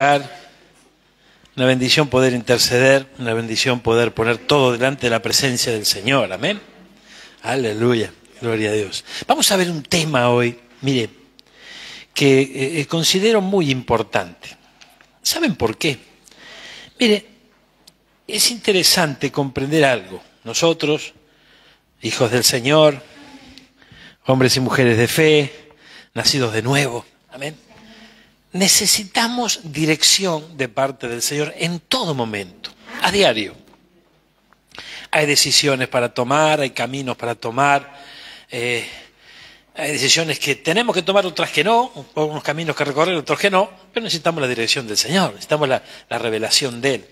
Una bendición poder interceder, una bendición poder poner todo delante de la presencia del Señor. Amén. Aleluya. Gloria a Dios. Vamos a ver un tema hoy, mire, que considero muy importante. ¿Saben por qué? Mire, es interesante comprender algo. Nosotros, hijos del Señor, hombres y mujeres de fe, nacidos de nuevo, amén, necesitamos dirección de parte del Señor en todo momento, a diario. Hay decisiones para tomar, hay caminos para tomar, hay decisiones que tenemos que tomar, otras que no, unos caminos que recorrer, otros que no, pero necesitamos la dirección del Señor, necesitamos la revelación de Él.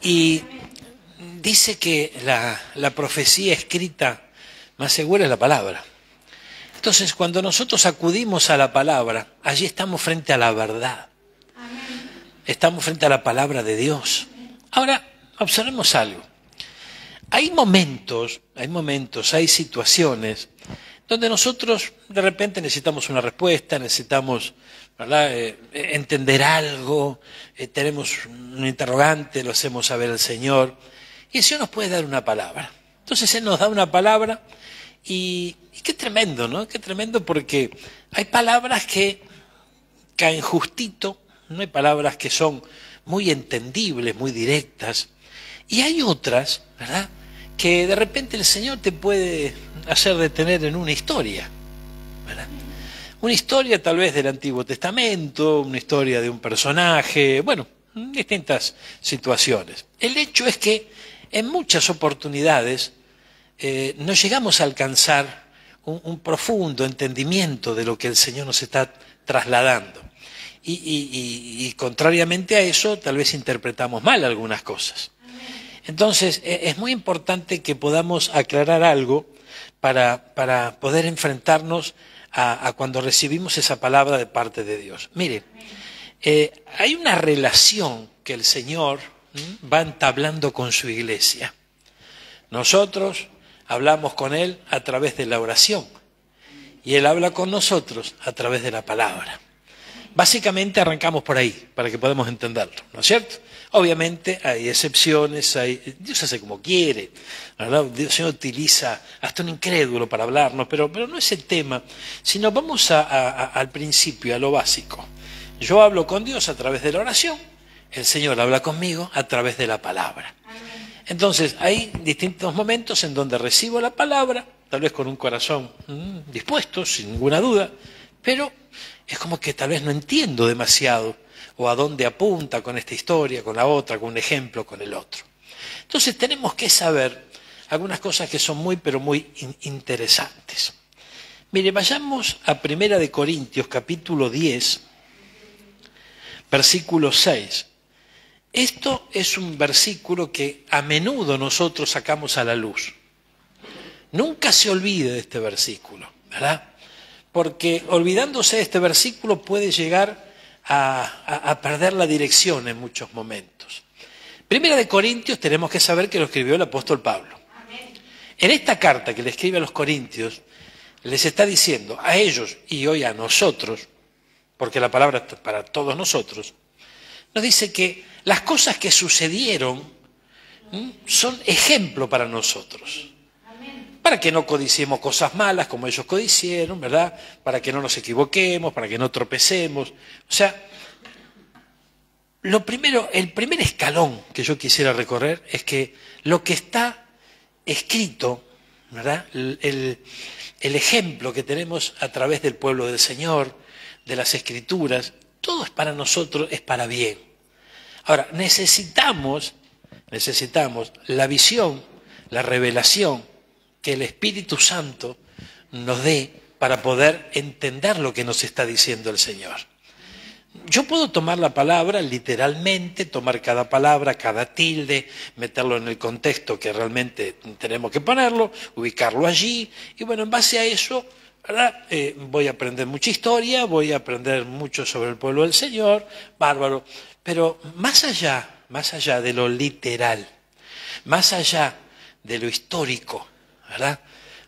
Y dice que la profecía escrita más segura es la palabra. Entonces, cuando nosotros acudimos a la palabra, allí estamos frente a la verdad. Estamos frente a la palabra de Dios. Ahora, observemos algo. Hay momentos, hay situaciones donde nosotros de repente necesitamos una respuesta, necesitamos, ¿verdad?, entender algo, tenemos un interrogante, lo hacemos saber al Señor, y el Señor nos puede dar una palabra. Entonces Él nos da una palabra y qué tremendo, ¿no? Qué tremendo, porque hay palabras que caen justito, no hay palabras que son muy entendibles, muy directas, y hay otras, ¿verdad?, que de repente el Señor te puede hacer detener en una historia, ¿verdad? Una historia tal vez del Antiguo Testamento, una historia de un personaje, bueno, distintas situaciones. El hecho es que en muchas oportunidades no llegamos a alcanzar un profundo entendimiento de lo que el Señor nos está trasladando. Y contrariamente a eso, tal vez interpretamos mal algunas cosas. Entonces, es muy importante que podamos aclarar algo para poder enfrentarnos a cuando recibimos esa palabra de parte de Dios. Mire, hay una relación que el Señor va entablando con su iglesia. Nosotros hablamos con Él a través de la oración y Él habla con nosotros a través de la palabra. Básicamente arrancamos por ahí, para que podamos entenderlo, ¿no es cierto? Obviamente hay excepciones, Dios hace como quiere, ¿verdad? Dios utiliza hasta un incrédulo para hablarnos, pero no es el tema, sino vamos al principio, a lo básico. Yo hablo con Dios a través de la oración, el Señor habla conmigo a través de la palabra. Entonces hay distintos momentos en donde recibo la palabra, tal vez con un corazón dispuesto, sin ninguna duda, pero es como que tal vez no entiendo demasiado o a dónde apunta con esta historia, con la otra, con un ejemplo, con el otro. Entonces tenemos que saber algunas cosas que son muy, pero muy interesantes. Mire, vayamos a 1 Corintios, capítulo 10, versículo 6. Esto es un versículo que a menudo nosotros sacamos a la luz. Nunca se olvide de este versículo, ¿verdad? Porque olvidándose de este versículo puede llegar a perder la dirección en muchos momentos. 1 Corintios tenemos que saber que lo escribió el apóstol Pablo. En esta carta que le escribe a los corintios, les está diciendo a ellos y hoy a nosotros, porque la palabra es para todos nosotros, nos dice que las cosas que sucedieron son ejemplo para nosotros. Para que no codiciemos cosas malas como ellos codicieron, ¿verdad? Para que no nos equivoquemos, para que no tropecemos. O sea, el primer escalón que yo quisiera recorrer es que lo que está escrito, ¿verdad?, el ejemplo que tenemos a través del pueblo del Señor, de las Escrituras, todo es para nosotros, es para bien. Ahora, necesitamos la visión, la revelación que el Espíritu Santo nos dé para poder entender lo que nos está diciendo el Señor. Yo puedo tomar la palabra literalmente, tomar cada palabra, cada tilde, meterlo en el contexto que realmente tenemos que ponerlo, ubicarlo allí, y bueno, en base a eso, ¿verdad?, voy a aprender mucha historia, voy a aprender mucho sobre el pueblo del Señor, bárbaro, pero más allá de lo literal, más allá de lo histórico, ¿verdad?,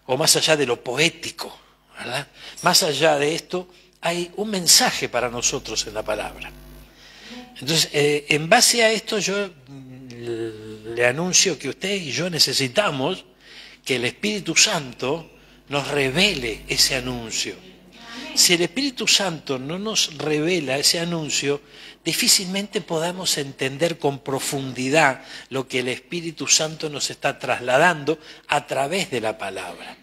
o más allá de lo poético, ¿verdad?, más allá de esto, hay un mensaje para nosotros en la palabra. Entonces, en base a esto yo le anuncio que usted y yo necesitamos que el Espíritu Santo nos revele ese anuncio. Si el Espíritu Santo no nos revela ese anuncio, difícilmente podamos entender con profundidad lo que el Espíritu Santo nos está trasladando a través de la palabra.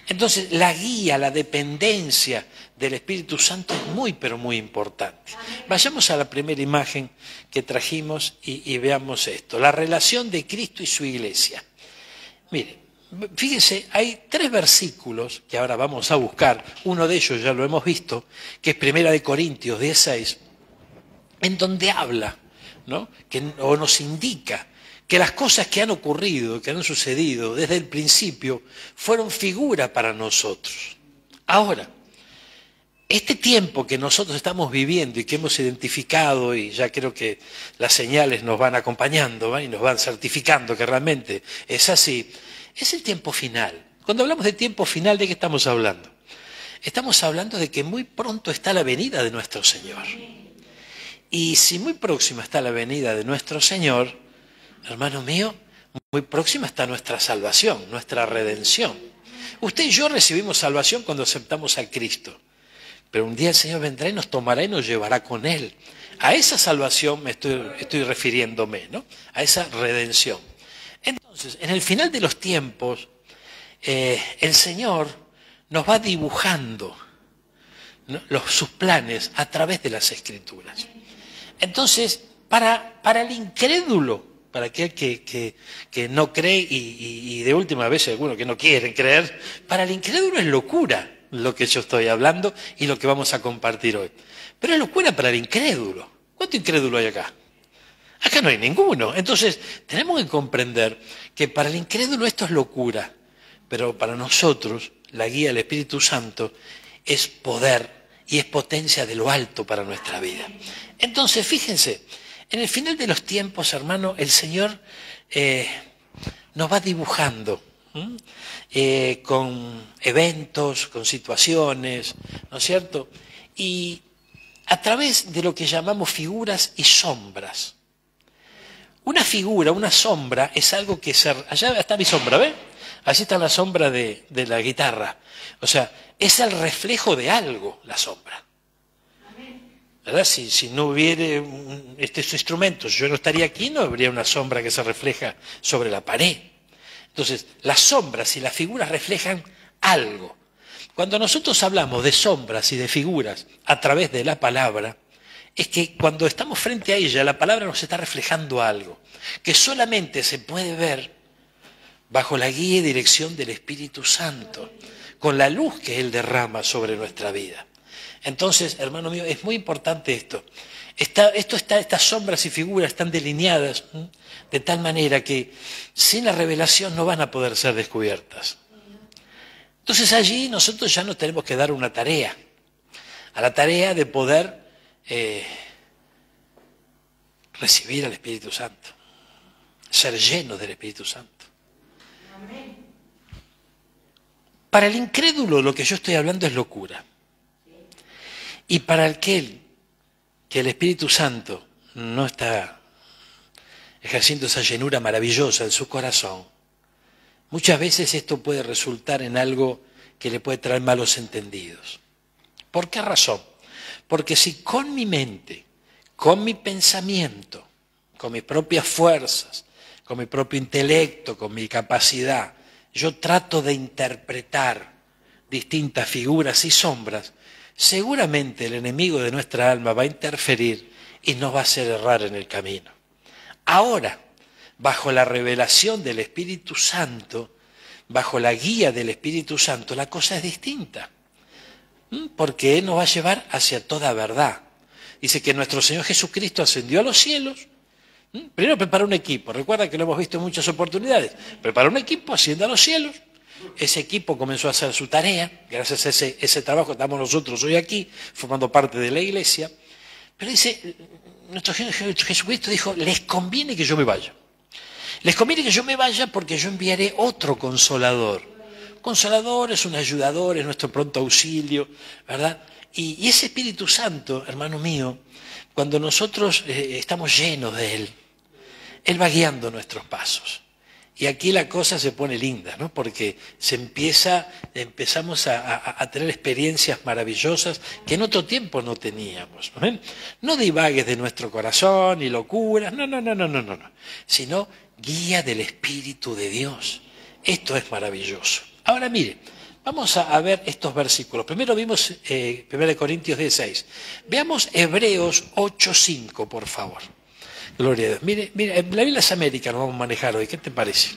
Entonces, la guía, la dependencia del Espíritu Santo es muy, pero muy importante. Vayamos a la primera imagen que trajimos y veamos esto. La relación de Cristo y su iglesia. Mire, fíjense, hay 3 versículos que ahora vamos a buscar. Uno de ellos ya lo hemos visto, que es 1 Corintios 16, en donde habla, ¿no? O nos indica que las cosas que han ocurrido, que han sucedido desde el principio, fueron figura para nosotros. Ahora, este tiempo que nosotros estamos viviendo y que hemos identificado, y ya creo que las señales nos van acompañando, ¿va? Y nos van certificando que realmente es así, es el tiempo final. Cuando hablamos de tiempo final, ¿de qué estamos hablando? Estamos hablando de que muy pronto está la venida de nuestro Señor. Y si muy próxima está la venida de nuestro Señor, hermano mío, muy próxima está nuestra salvación, nuestra redención. Usted y yo recibimos salvación cuando aceptamos a Cristo. Pero un día el Señor vendrá y nos tomará y nos llevará con Él. A esa salvación me estoy refiriéndome, ¿no? A esa redención. Entonces, en el final de los tiempos, el Señor nos va dibujando, ¿no? Sus planes a través de las Escrituras. Entonces, para el incrédulo, para aquel que no cree y de última vez algunos que no quieren creer, para el incrédulo es locura lo que yo estoy hablando y lo que vamos a compartir hoy. Pero es locura para el incrédulo. ¿Cuánto incrédulo hay acá? Acá no hay ninguno. Entonces tenemos que comprender que para el incrédulo esto es locura, pero para nosotros la guía del Espíritu Santo es poder y es potencia de lo alto para nuestra vida. Entonces, fíjense, en el final de los tiempos, hermano, el Señor nos va dibujando con eventos, con situaciones, ¿no es cierto? Y a través de lo que llamamos figuras y sombras. Una figura, una sombra, es algo que allá está mi sombra, ¿ven? Allí está la sombra de la guitarra. O sea, es el reflejo de algo, la sombra. ¿Verdad? Si no hubiera estos instrumentos, yo no estaría aquí, no habría una sombra que se refleja sobre la pared. Entonces, las sombras y las figuras reflejan algo. Cuando nosotros hablamos de sombras y de figuras a través de la palabra, es que cuando estamos frente a ella, la palabra nos está reflejando algo, que solamente se puede ver bajo la guía y dirección del Espíritu Santo, con la luz que Él derrama sobre nuestra vida. Entonces, hermano mío, es muy importante esto. Estas sombras y figuras están delineadas de tal manera que sin la revelación no van a poder ser descubiertas. Entonces allí nosotros ya nos tenemos que dar una tarea, a la tarea de poder recibir al Espíritu Santo, ser llenos del Espíritu Santo. Para el incrédulo lo que yo estoy hablando es locura. Y para aquel que el Espíritu Santo no está ejerciendo esa llenura maravillosa en su corazón, muchas veces esto puede resultar en algo que le puede traer malos entendidos. ¿Por qué razón? Porque si con mi mente, con mi pensamiento, con mis propias fuerzas, con mi propio intelecto, con mi capacidad, yo trato de interpretar distintas figuras y sombras, seguramente el enemigo de nuestra alma va a interferir y nos va a hacer errar en el camino. Ahora, bajo la revelación del Espíritu Santo, bajo la guía del Espíritu Santo, la cosa es distinta, porque Él nos va a llevar hacia toda verdad. Dice que nuestro Señor Jesucristo ascendió a los cielos. Primero prepara un equipo, recuerda que lo hemos visto en muchas oportunidades. Prepara un equipo, asciende a los cielos. Ese equipo comenzó a hacer su tarea, gracias a ese trabajo estamos nosotros hoy aquí, formando parte de la iglesia. Pero dice, nuestro Jesucristo dijo, les conviene que yo me vaya. Les conviene que yo me vaya porque yo enviaré otro consolador. Consolador es un ayudador, es nuestro pronto auxilio, ¿verdad? Y ese Espíritu Santo, hermano mío, cuando nosotros estamos llenos de Él va guiando nuestros pasos. Y aquí la cosa se pone linda, ¿no? Porque empezamos a tener experiencias maravillosas que en otro tiempo no teníamos. ¿No? No divagues de nuestro corazón ni locuras, no, sino guía del Espíritu de Dios. Esto es maravilloso. Ahora mire, vamos a ver estos versículos. Primero vimos 1 Corintios 16. Veamos Hebreos 8:5, por favor. Gloria a Dios. Mire, la Biblia es América, nos vamos a manejar hoy. ¿Qué te parece?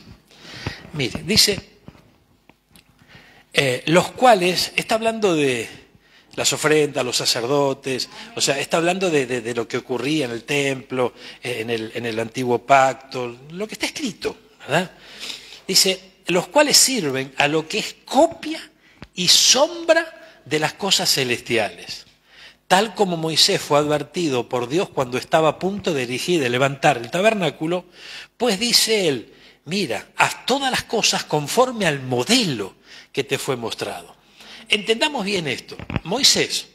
Mire, dice, los cuales, está hablando de las ofrendas, los sacerdotes, o sea, está hablando de lo que ocurría en el templo, en el antiguo pacto, lo que está escrito, ¿verdad? Dice, los cuales sirven a lo que es copia y sombra de las cosas celestiales. Tal como Moisés fue advertido por Dios cuando estaba a punto de erigir, de levantar el tabernáculo, pues dice él, mira, haz todas las cosas conforme al modelo que te fue mostrado. Entendamos bien esto. Moisés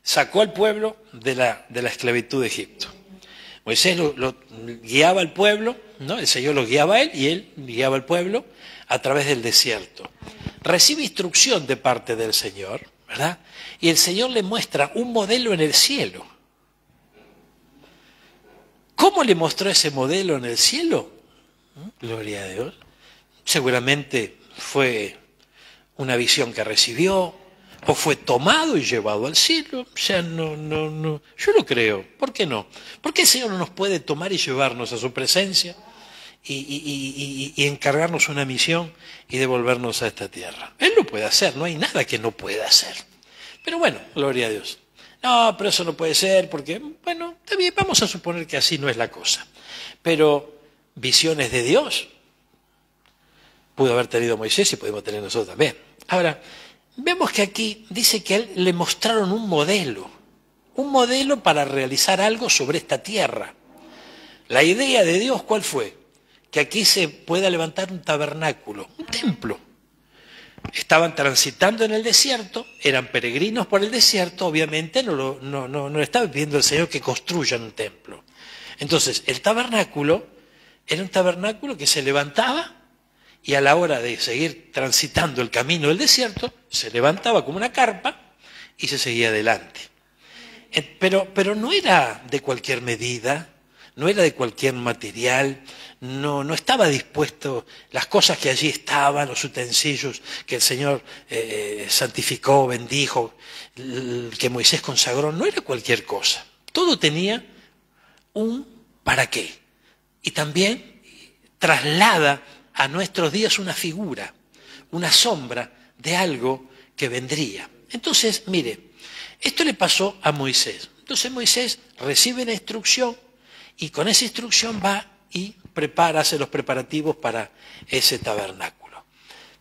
sacó al pueblo de la esclavitud de Egipto. Moisés lo guiaba al pueblo, ¿no? El Señor lo guiaba a él y él guiaba al pueblo a través del desierto. Recibe instrucción de parte del Señor, ¿verdad? Y el Señor le muestra un modelo en el cielo. ¿Cómo le mostró ese modelo en el cielo? Gloria a Dios. Seguramente fue una visión que recibió, o fue tomado y llevado al cielo. O sea, no, yo lo creo. ¿Por qué no? ¿Por qué el Señor no nos puede tomar y llevarnos a su presencia y encargarnos una misión y devolvernos a esta tierra? Él lo puede hacer, no hay nada que no pueda hacer. Pero bueno, gloria a Dios. No, pero eso no puede ser porque, bueno, está bien, vamos a suponer que así no es la cosa. Pero visiones de Dios pudo haber tenido Moisés y podemos tener nosotros también. Ahora, vemos que aquí dice que a él le mostraron un modelo para realizar algo sobre esta tierra. La idea de Dios, ¿cuál fue? Que aquí se pueda levantar un tabernáculo, un templo. Estaban transitando en el desierto, eran peregrinos por el desierto, obviamente no estaba pidiendo al Señor que construyan un templo. Entonces, el tabernáculo era un tabernáculo que se levantaba y a la hora de seguir transitando el camino del desierto, se levantaba como una carpa y se seguía adelante. Pero no era de cualquier medida, no era de cualquier material, no estaba dispuesto, las cosas que allí estaban, los utensilios que el Señor santificó, bendijo, que Moisés consagró, no era cualquier cosa. Todo tenía un para qué. Y también traslada a nuestros días una figura, una sombra de algo que vendría. Entonces, mire, esto le pasó a Moisés. Entonces Moisés recibe la instrucción y con esa instrucción va y hace los preparativos para ese tabernáculo.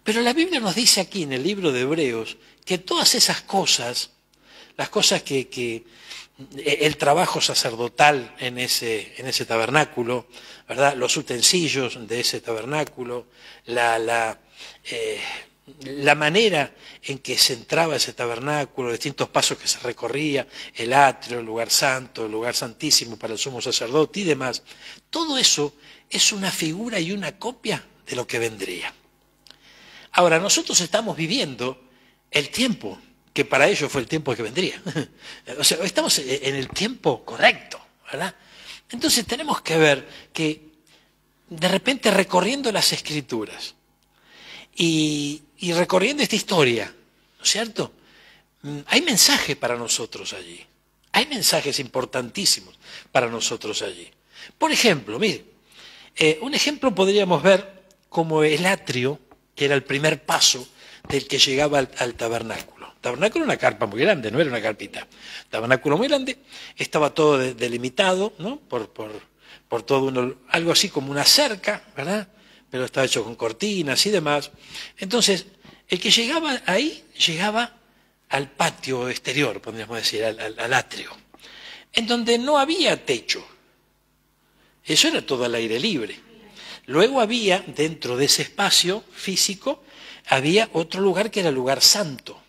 Pero la Biblia nos dice aquí en el libro de Hebreos que todas esas cosas, las cosas que el trabajo sacerdotal en ese tabernáculo, ¿verdad? Los utensilios de ese tabernáculo, la manera en que se entraba ese tabernáculo, los distintos pasos que se recorría, el atrio, el lugar santo, el lugar santísimo para el sumo sacerdote y demás, todo eso es una figura y una copia de lo que vendría. Ahora, nosotros estamos viviendo el tiempo que para ellos fue el tiempo que vendría. O sea, estamos en el tiempo correcto, ¿verdad? Entonces tenemos que ver que de repente recorriendo las Escrituras y recorriendo esta historia, ¿no es cierto? Hay mensajes para nosotros allí. Hay mensajes importantísimos para nosotros allí. Por ejemplo, mire, un ejemplo podríamos ver como el atrio, que era el primer paso del que llegaba al tabernáculo. El tabernáculo era una carpa muy grande, no era una carpita. Tabernáculo muy grande, estaba todo delimitado, ¿no? por todo algo así como una cerca, ¿verdad? Pero estaba hecho con cortinas y demás. Entonces, el que llegaba ahí, llegaba al patio exterior, podríamos decir, al atrio, en donde no había techo. Eso era todo al aire libre. Luego había, dentro de ese espacio físico, había otro lugar que era el lugar santo,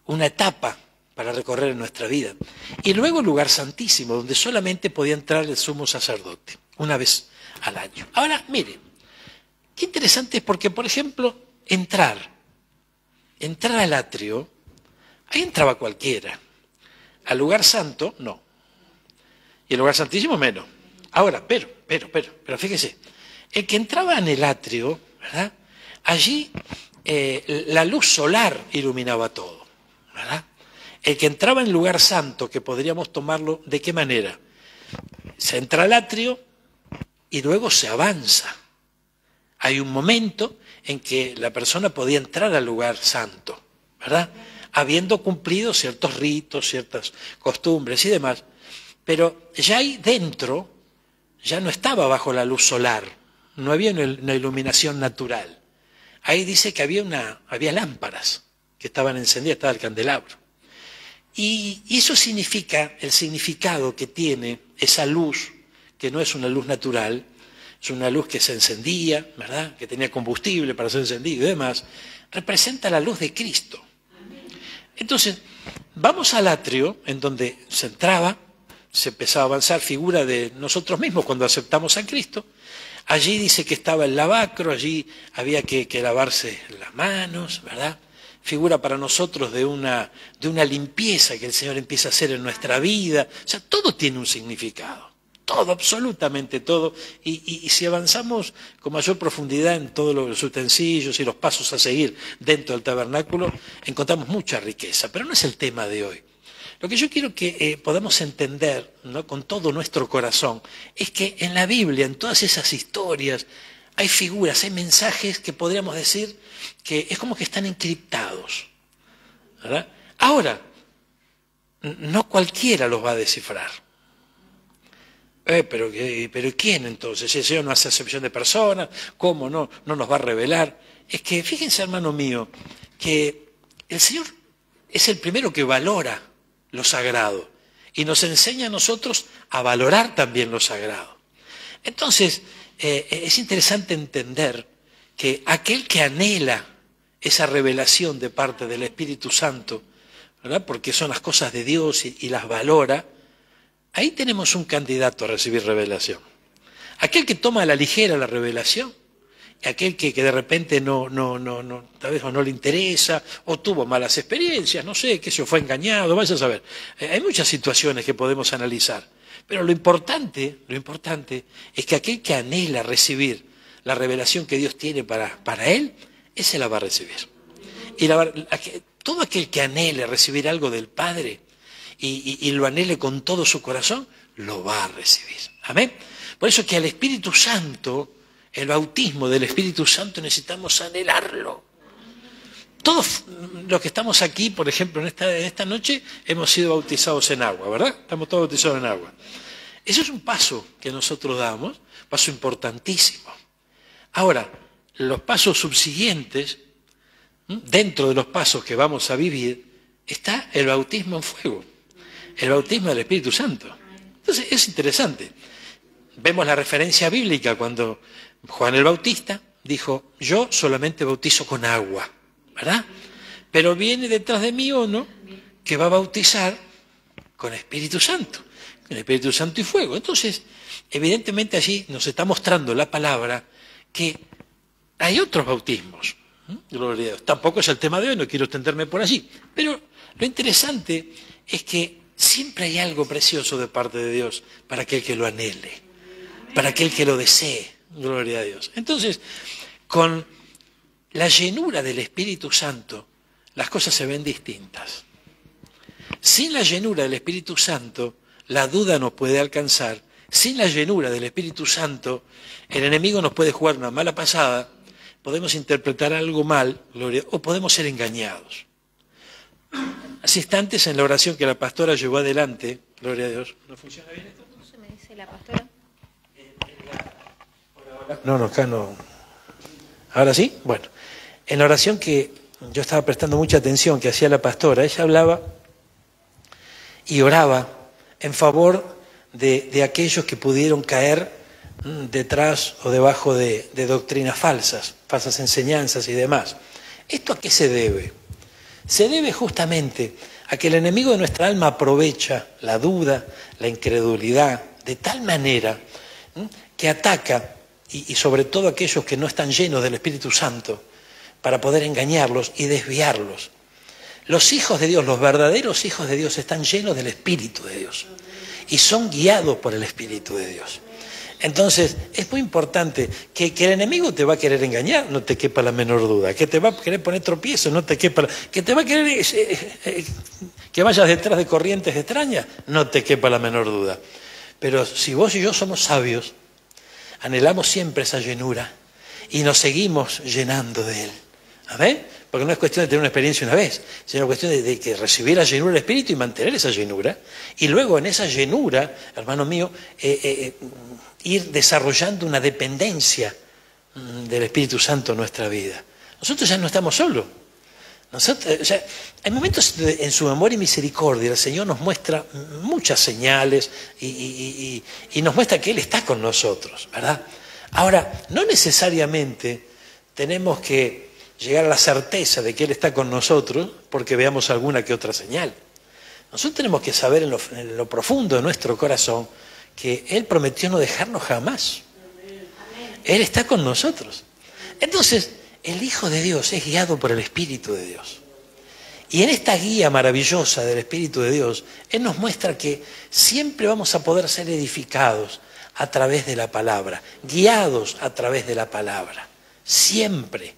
una etapa para recorrer en nuestra vida. Y luego el lugar santísimo, donde solamente podía entrar el sumo sacerdote, una vez al año. Ahora, mire, qué interesante es porque, por ejemplo, entrar al atrio, ahí entraba cualquiera. Al lugar santo, no. Y el lugar santísimo, menos. Ahora, pero fíjese, el que entraba en el atrio, ¿verdad? Allí la luz solar iluminaba todo, ¿verdad? El que entraba en el lugar santo, que podríamos tomarlo, ¿de qué manera? Se entra al atrio y luego se avanza. Hay un momento en que la persona podía entrar al lugar santo, ¿verdad? Habiendo cumplido ciertos ritos, ciertas costumbres y demás. Pero ya ahí dentro, ya no estaba bajo la luz solar, no había una iluminación natural. Ahí dice que había lámparas que estaban encendidas, estaba el candelabro. Y eso significa, el significado que tiene esa luz, que no es una luz natural, es una luz que se encendía, ¿verdad? Que tenía combustible para ser encendido y demás, representa la luz de Cristo. Entonces, vamos al atrio, en donde se entraba, se empezaba a avanzar, figura de nosotros mismos cuando aceptamos a Cristo. Allí dice que estaba el lavacro, allí había que lavarse las manos, ¿verdad? Figura para nosotros de una limpieza que el Señor empieza a hacer en nuestra vida. O sea, todo tiene un significado. Todo, absolutamente todo. Y si avanzamos con mayor profundidad en todos los utensilios y los pasos a seguir dentro del tabernáculo, encontramos mucha riqueza. Pero no es el tema de hoy. Lo que yo quiero que podamos entender, ¿no?, con todo nuestro corazón, es que en la Biblia, en todas esas historias, hay figuras, hay mensajes que podríamos decir que es como que están encriptados, ¿verdad? Ahora, no cualquiera los va a descifrar. Pero ¿quién entonces? Si el Señor no hace acepción de personas, ¿cómo no nos va a revelar? Es que fíjense, hermano mío, que el Señor es el primero que valora lo sagrado y nos enseña a nosotros a valorar también lo sagrado. Entonces, es interesante entender que aquel que anhela esa revelación de parte del Espíritu Santo, ¿verdad?, porque son las cosas de Dios y las valora, ahí tenemos un candidato a recibir revelación. Aquel que toma a la ligera la revelación, aquel que de repente tal vez no le interesa, o tuvo malas experiencias, no sé, que se fue engañado, vaya a saber. Hay muchas situaciones que podemos analizar, pero lo importante es que aquel que anhela recibir la revelación que Dios tiene para él, ese la va a recibir. Y todo aquel que anhele recibir algo del Padre y lo anhele con todo su corazón, lo va a recibir. Amén. Por eso que al Espíritu Santo, el bautismo del Espíritu Santo, necesitamos anhelarlo. Todos los que estamos aquí, por ejemplo, en esta noche, hemos sido bautizados en agua, ¿verdad? Estamos todos bautizados en agua. Eso es un paso que nosotros damos, paso importantísimo. Ahora, los pasos subsiguientes, dentro de los pasos que vamos a vivir, está el bautismo en fuego, el bautismo del Espíritu Santo. Entonces, es interesante. Vemos la referencia bíblica cuando Juan el Bautista dijo, yo solamente bautizo con agua, ¿verdad? Pero viene detrás de mí uno que va a bautizar con Espíritu Santo, con Espíritu Santo y fuego. Entonces, evidentemente allí nos está mostrando la palabra que hay otros bautismos. Gloria a Dios. Tampoco es el tema de hoy, no quiero extenderme por allí. Pero lo interesante es que siempre hay algo precioso de parte de Dios para aquel que lo anhele, para aquel que lo desee. Gloria a Dios. Entonces, con la llenura del Espíritu Santo, las cosas se ven distintas. Sin la llenura del Espíritu Santo, la duda nos puede alcanzar. Sin la llenura del Espíritu Santo, el enemigo nos puede jugar una mala pasada, podemos interpretar algo mal, gloria, o podemos ser engañados. Hace instantes en la oración que la pastora llevó adelante, gloria a Dios, ¿no funciona bien esto? ¿Cómo se me dice la pastora? No, acá no. ¿Ahora sí? Bueno, en la oración que yo estaba prestando mucha atención que hacía la pastora, ella hablaba y oraba en favor de aquellos que pudieron caer detrás o debajo de doctrinas falsas enseñanzas y demás. ¿Esto a qué se debe? Se debe justamente a que el enemigo de nuestra alma aprovecha la duda, la incredulidad, de tal manera que ataca, y sobre todo aquellos que no están llenos del Espíritu Santo, para poder engañarlos y desviarlos. Los hijos de Dios, los verdaderos hijos de Dios, están llenos del Espíritu de Dios y son guiados por el Espíritu de Dios. Entonces, es muy importante que el enemigo te va a querer engañar, no te quepa la menor duda, que te va a querer poner tropiezos, no te quepa, que te va a querer que vayas detrás de corrientes extrañas, no te quepa la menor duda. Pero si vos y yo somos sabios, anhelamos siempre esa llenura y nos seguimos llenando de Él. ¿Amén? Porque no es cuestión de tener una experiencia una vez, sino cuestión de que recibir la llenura del Espíritu y mantener esa llenura. Y luego en esa llenura, hermano mío, ir desarrollando una dependencia del Espíritu Santo en nuestra vida. Nosotros ya no estamos solos. Hay momentos en su amor y misericordia, el Señor nos muestra muchas señales y nos muestra que Él está con nosotros, ¿verdad? Ahora, no necesariamente tenemos que llegar a la certeza de que Él está con nosotros porque veamos alguna que otra señal. Nosotros tenemos que saber en lo profundo de nuestro corazón que Él prometió no dejarnos jamás. Él está con nosotros. Entonces, el Hijo de Dios es guiado por el Espíritu de Dios. Y en esta guía maravillosa del Espíritu de Dios, Él nos muestra que siempre vamos a poder ser edificados a través de la palabra, guiados a través de la palabra. Siempre.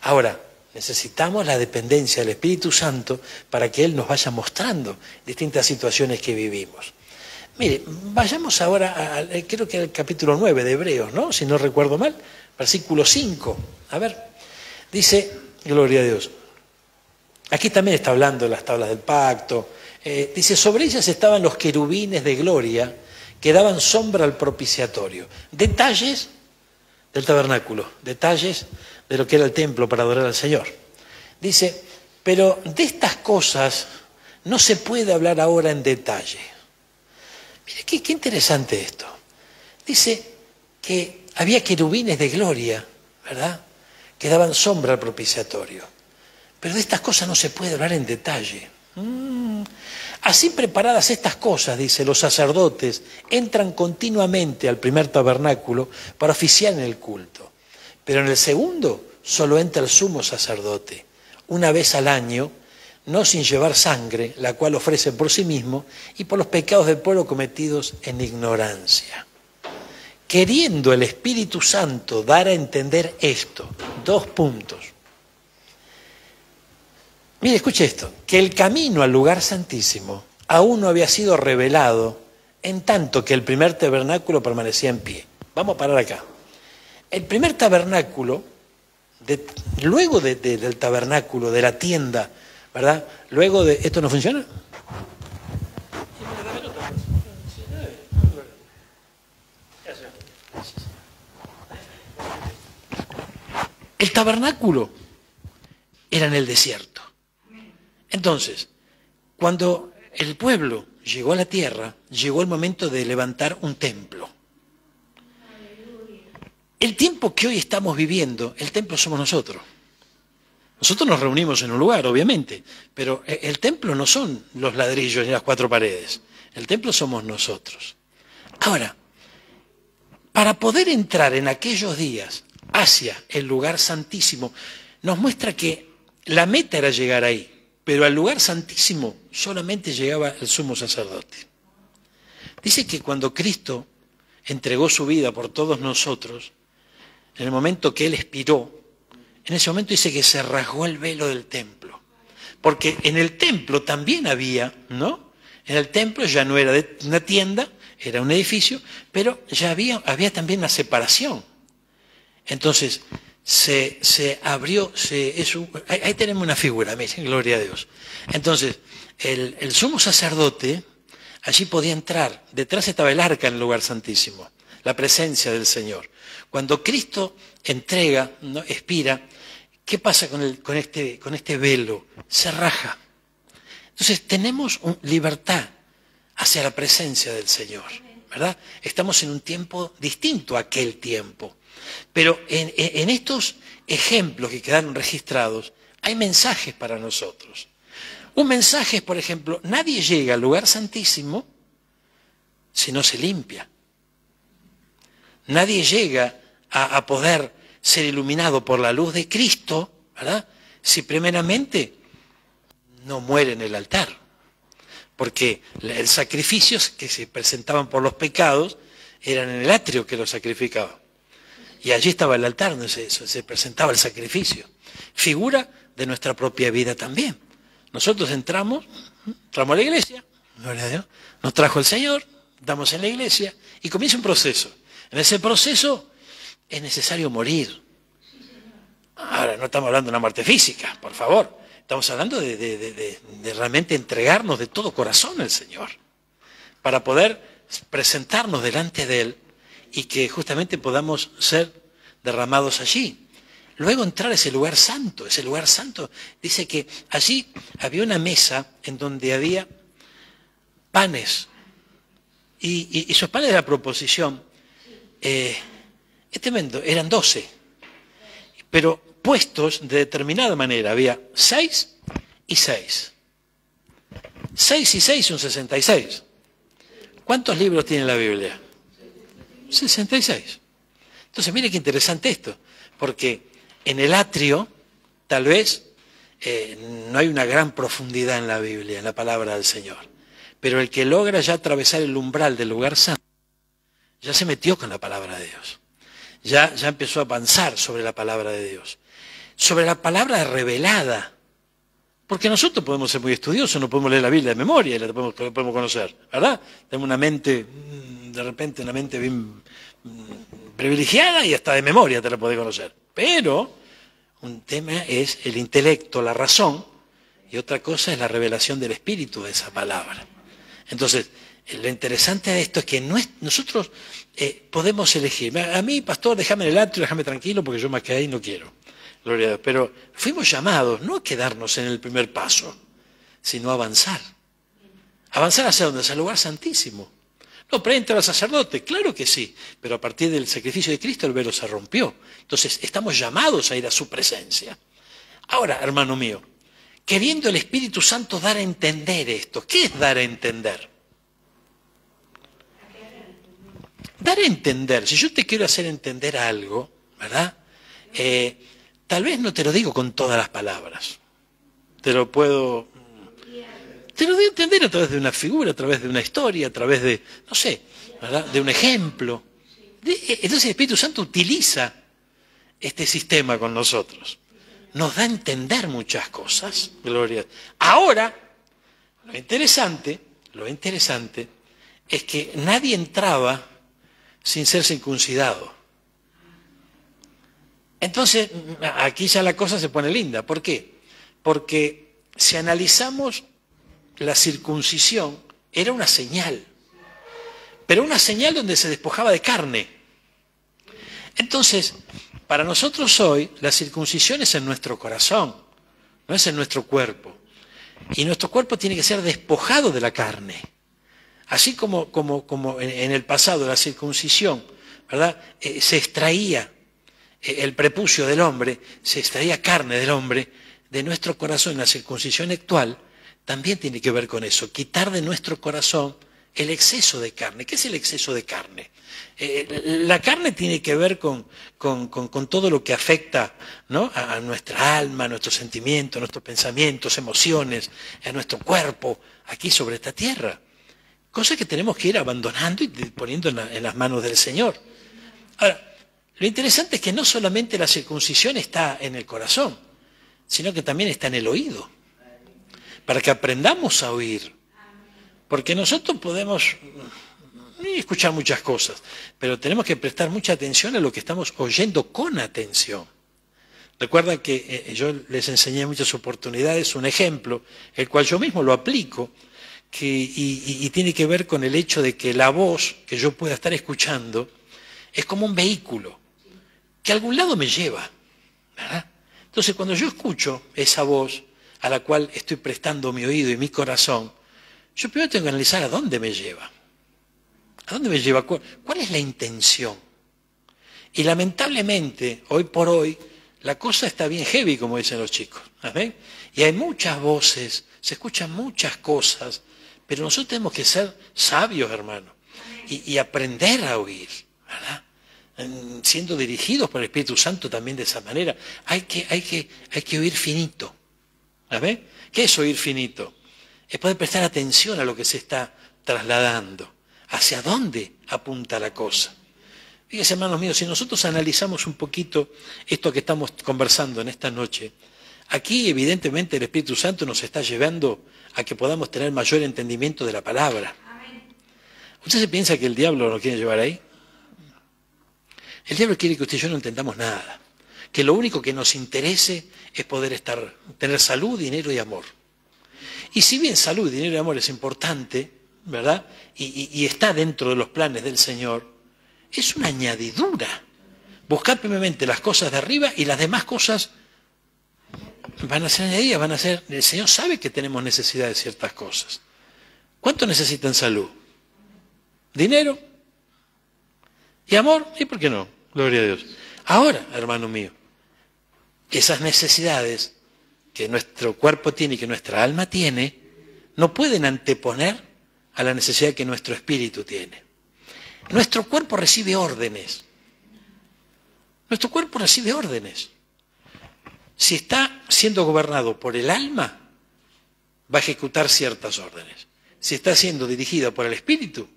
Ahora, necesitamos la dependencia del Espíritu Santo para que Él nos vaya mostrando distintas situaciones que vivimos. Mire, vayamos ahora, creo que al capítulo 9 de Hebreos, ¿no? Si no recuerdo mal, versículo 5. A ver, dice, gloria a Dios. Aquí también está hablando de las tablas del pacto. Dice, sobre ellas estaban los querubines de gloria que daban sombra al propiciatorio. Detalles del tabernáculo, detalles de lo que era el templo para adorar al Señor. Dice, pero de estas cosas no se puede hablar ahora en detalle. Mire, qué interesante esto. Dice que había querubines de gloria, ¿verdad?, que daban sombra al propiciatorio. Pero de estas cosas no se puede hablar en detalle. Así preparadas estas cosas, dice, los sacerdotes entran continuamente al primer tabernáculo para oficiar en el culto. Pero en el segundo solo entra el sumo sacerdote, una vez al año, no sin llevar sangre, la cual ofrece por sí mismo y por los pecados del pueblo cometidos en ignorancia. Queriendo el Espíritu Santo dar a entender esto, 2 puntos. Mire, escuche esto, que el camino al lugar santísimo aún no había sido revelado en tanto que el primer tabernáculo permanecía en pie. Vamos a parar acá. El primer tabernáculo, luego del tabernáculo, de la tienda, ¿verdad? Luego de... ¿Esto no funciona? El tabernáculo era en el desierto. Entonces, cuando el pueblo llegó a la tierra, llegó el momento de levantar un templo. El tiempo que hoy estamos viviendo, el templo somos nosotros. Nosotros nos reunimos en un lugar, obviamente, pero el templo no son los ladrillos ni las 4 paredes. El templo somos nosotros. Ahora, para poder entrar en aquellos días hacia el lugar santísimo, nos muestra que la meta era llegar ahí, pero al lugar santísimo solamente llegaba el sumo sacerdote. Dice que cuando Cristo entregó su vida por todos nosotros, en el momento que Él expiró, en ese momento dice que se rasgó el velo del templo. Porque en el templo también había, ¿no? En el templo ya no era una tienda, era un edificio, pero ya había también una separación. Entonces, se abrió, ahí tenemos una figura, miren, gloria a Dios. Entonces, el sumo sacerdote, allí podía entrar, detrás estaba el arca en el lugar santísimo, la presencia del Señor. Cuando Cristo entrega, ¿no?, expira, ¿qué pasa con este velo? Se raja. Entonces tenemos libertad hacia la presencia del Señor, ¿verdad? Estamos en un tiempo distinto a aquel tiempo. Pero en estos ejemplos que quedaron registrados, hay mensajes para nosotros. Un mensaje es, por ejemplo, nadie llega al lugar santísimo si no se limpia. Nadie llega a poder ser iluminado por la luz de Cristo, ¿verdad?, si primeramente no muere en el altar. Porque el sacrificio que se presentaban por los pecados eran en el atrio que los sacrificaban. Y allí estaba el altar donde se presentaba el sacrificio. Figura de nuestra propia vida también. Nosotros entramos a la iglesia, gloria a Dios, nos trajo el Señor, estamos en la iglesia y comienza un proceso. En ese proceso es necesario morir. Ahora, no estamos hablando de una muerte física, por favor. Estamos hablando de realmente entregarnos de todo corazón al Señor, para poder presentarnos delante de Él y que justamente podamos ser derramados allí. Luego entrar a ese lugar santo dice que allí había una mesa en donde había panes, y esos panes de la proposición, es tremendo, eran 12, pero puestos de determinada manera, había 6 y 6. 6 y 6 son 66. ¿Cuántos libros tiene la Biblia? 66. Entonces, mire qué interesante esto, porque en el atrio, tal vez, no hay una gran profundidad en la Biblia, en la palabra del Señor, pero el que logra ya atravesar el umbral del lugar santo, ya se metió con la palabra de Dios, ya empezó a avanzar sobre la palabra de Dios, sobre la palabra revelada, porque nosotros podemos ser muy estudiosos, no podemos leer la Biblia de memoria y la podemos conocer, ¿verdad? Tenemos una mente, de repente una mente bien privilegiada y hasta de memoria te la podés conocer. Pero un tema es el intelecto, la razón, y otra cosa es la revelación del Espíritu de esa palabra. Entonces, lo interesante de esto es que nosotros podemos elegir. A mí, pastor, déjame en el atrio, déjame tranquilo, porque yo más que ahí no quiero. Gloria a Dios. Pero fuimos llamados no a quedarnos en el primer paso, sino a avanzar. ¿Avanzar hacia dónde? Hacia el lugar santísimo. No, pero entra al sacerdote, claro que sí, pero a partir del sacrificio de Cristo el velo se rompió. Entonces estamos llamados a ir a su presencia. Ahora, hermano mío, queriendo el Espíritu Santo dar a entender esto, ¿qué es dar a entender? Dar a entender, si yo te quiero hacer entender algo, ¿verdad? Tal vez no te lo digo con todas las palabras, te lo doy a entender a través de una figura, a través de una historia, a través de, no sé, ¿verdad?, de un ejemplo. Entonces el Espíritu Santo utiliza este sistema con nosotros. Nos da a entender muchas cosas. Gloria. Ahora, lo interesante es que nadie entraba sin ser circuncidado. Entonces, aquí ya la cosa se pone linda. ¿Por qué? Porque si analizamos la circuncisión, era una señal, pero una señal donde se despojaba de carne. Entonces, para nosotros hoy, la circuncisión es en nuestro corazón, no es en nuestro cuerpo. Y nuestro cuerpo tiene que ser despojado de la carne. Así como en el pasado la circuncisión, ¿verdad?, se extraía el prepucio del hombre, se extraía carne del hombre, de nuestro corazón. La circuncisión actual también tiene que ver con eso, quitar de nuestro corazón el exceso de carne. ¿Qué es el exceso de carne? La carne tiene que ver con todo lo que afecta, ¿no?, a nuestra alma, a nuestros sentimientos, a nuestros pensamientos, emociones, a nuestro cuerpo, aquí sobre esta tierra. Cosas que tenemos que ir abandonando y poniendo en las manos del Señor. Ahora, lo interesante es que no solamente la circuncisión está en el corazón, sino que también está en el oído, para que aprendamos a oír. Porque nosotros podemos escuchar muchas cosas, pero tenemos que prestar mucha atención a lo que estamos oyendo con atención. Recuerdan que yo les enseñé en muchas oportunidades un ejemplo, el cual yo mismo lo aplico, y tiene que ver con el hecho de que la voz que yo pueda estar escuchando es como un vehículo que a algún lado me lleva, ¿verdad? Entonces, cuando yo escucho esa voz a la cual estoy prestando mi oído y mi corazón, yo primero tengo que analizar a dónde me lleva. ¿A dónde me lleva? ¿Cuál es la intención? Y lamentablemente, hoy por hoy, la cosa está bien heavy, como dicen los chicos. ¿Ven? Y hay muchas voces se escuchan muchas cosas, pero nosotros tenemos que ser sabios, hermano, y aprender a oír, ¿verdad? Siendo dirigidos por el Espíritu Santo también de esa manera. Hay que oír finito. ¿Sabes? ¿Qué es oír finito? Es poder prestar atención a lo que se está trasladando, hacia dónde apunta la cosa. Fíjense, hermanos míos, si nosotros analizamos un poquito esto que estamos conversando en esta noche, aquí evidentemente el Espíritu Santo nos está llevando a que podamos tener mayor entendimiento de la palabra. ¿Usted se piensa que el diablo nos quiere llevar ahí? El diablo quiere que usted y yo no entendamos nada, que lo único que nos interese es poder tener salud, dinero y amor. Y si bien salud, dinero y amor es importante, ¿verdad? Y está dentro de los planes del Señor, es una añadidura. Buscar primeramente las cosas de arriba y las demás cosas van a ser añadidas, van a ser... El Señor sabe que tenemos necesidad de ciertas cosas. ¿Cuánto necesitan salud? ¿Dinero? ¿Y amor? ¿Y por qué no? Gloria a Dios. Ahora, hermano mío, esas necesidades que nuestro cuerpo tiene y que nuestra alma tiene, no pueden anteponer a la necesidad que nuestro espíritu tiene. Nuestro cuerpo recibe órdenes. Nuestro cuerpo recibe órdenes. Si está siendo gobernado por el alma, va a ejecutar ciertas órdenes. Si está siendo dirigido por el espíritu,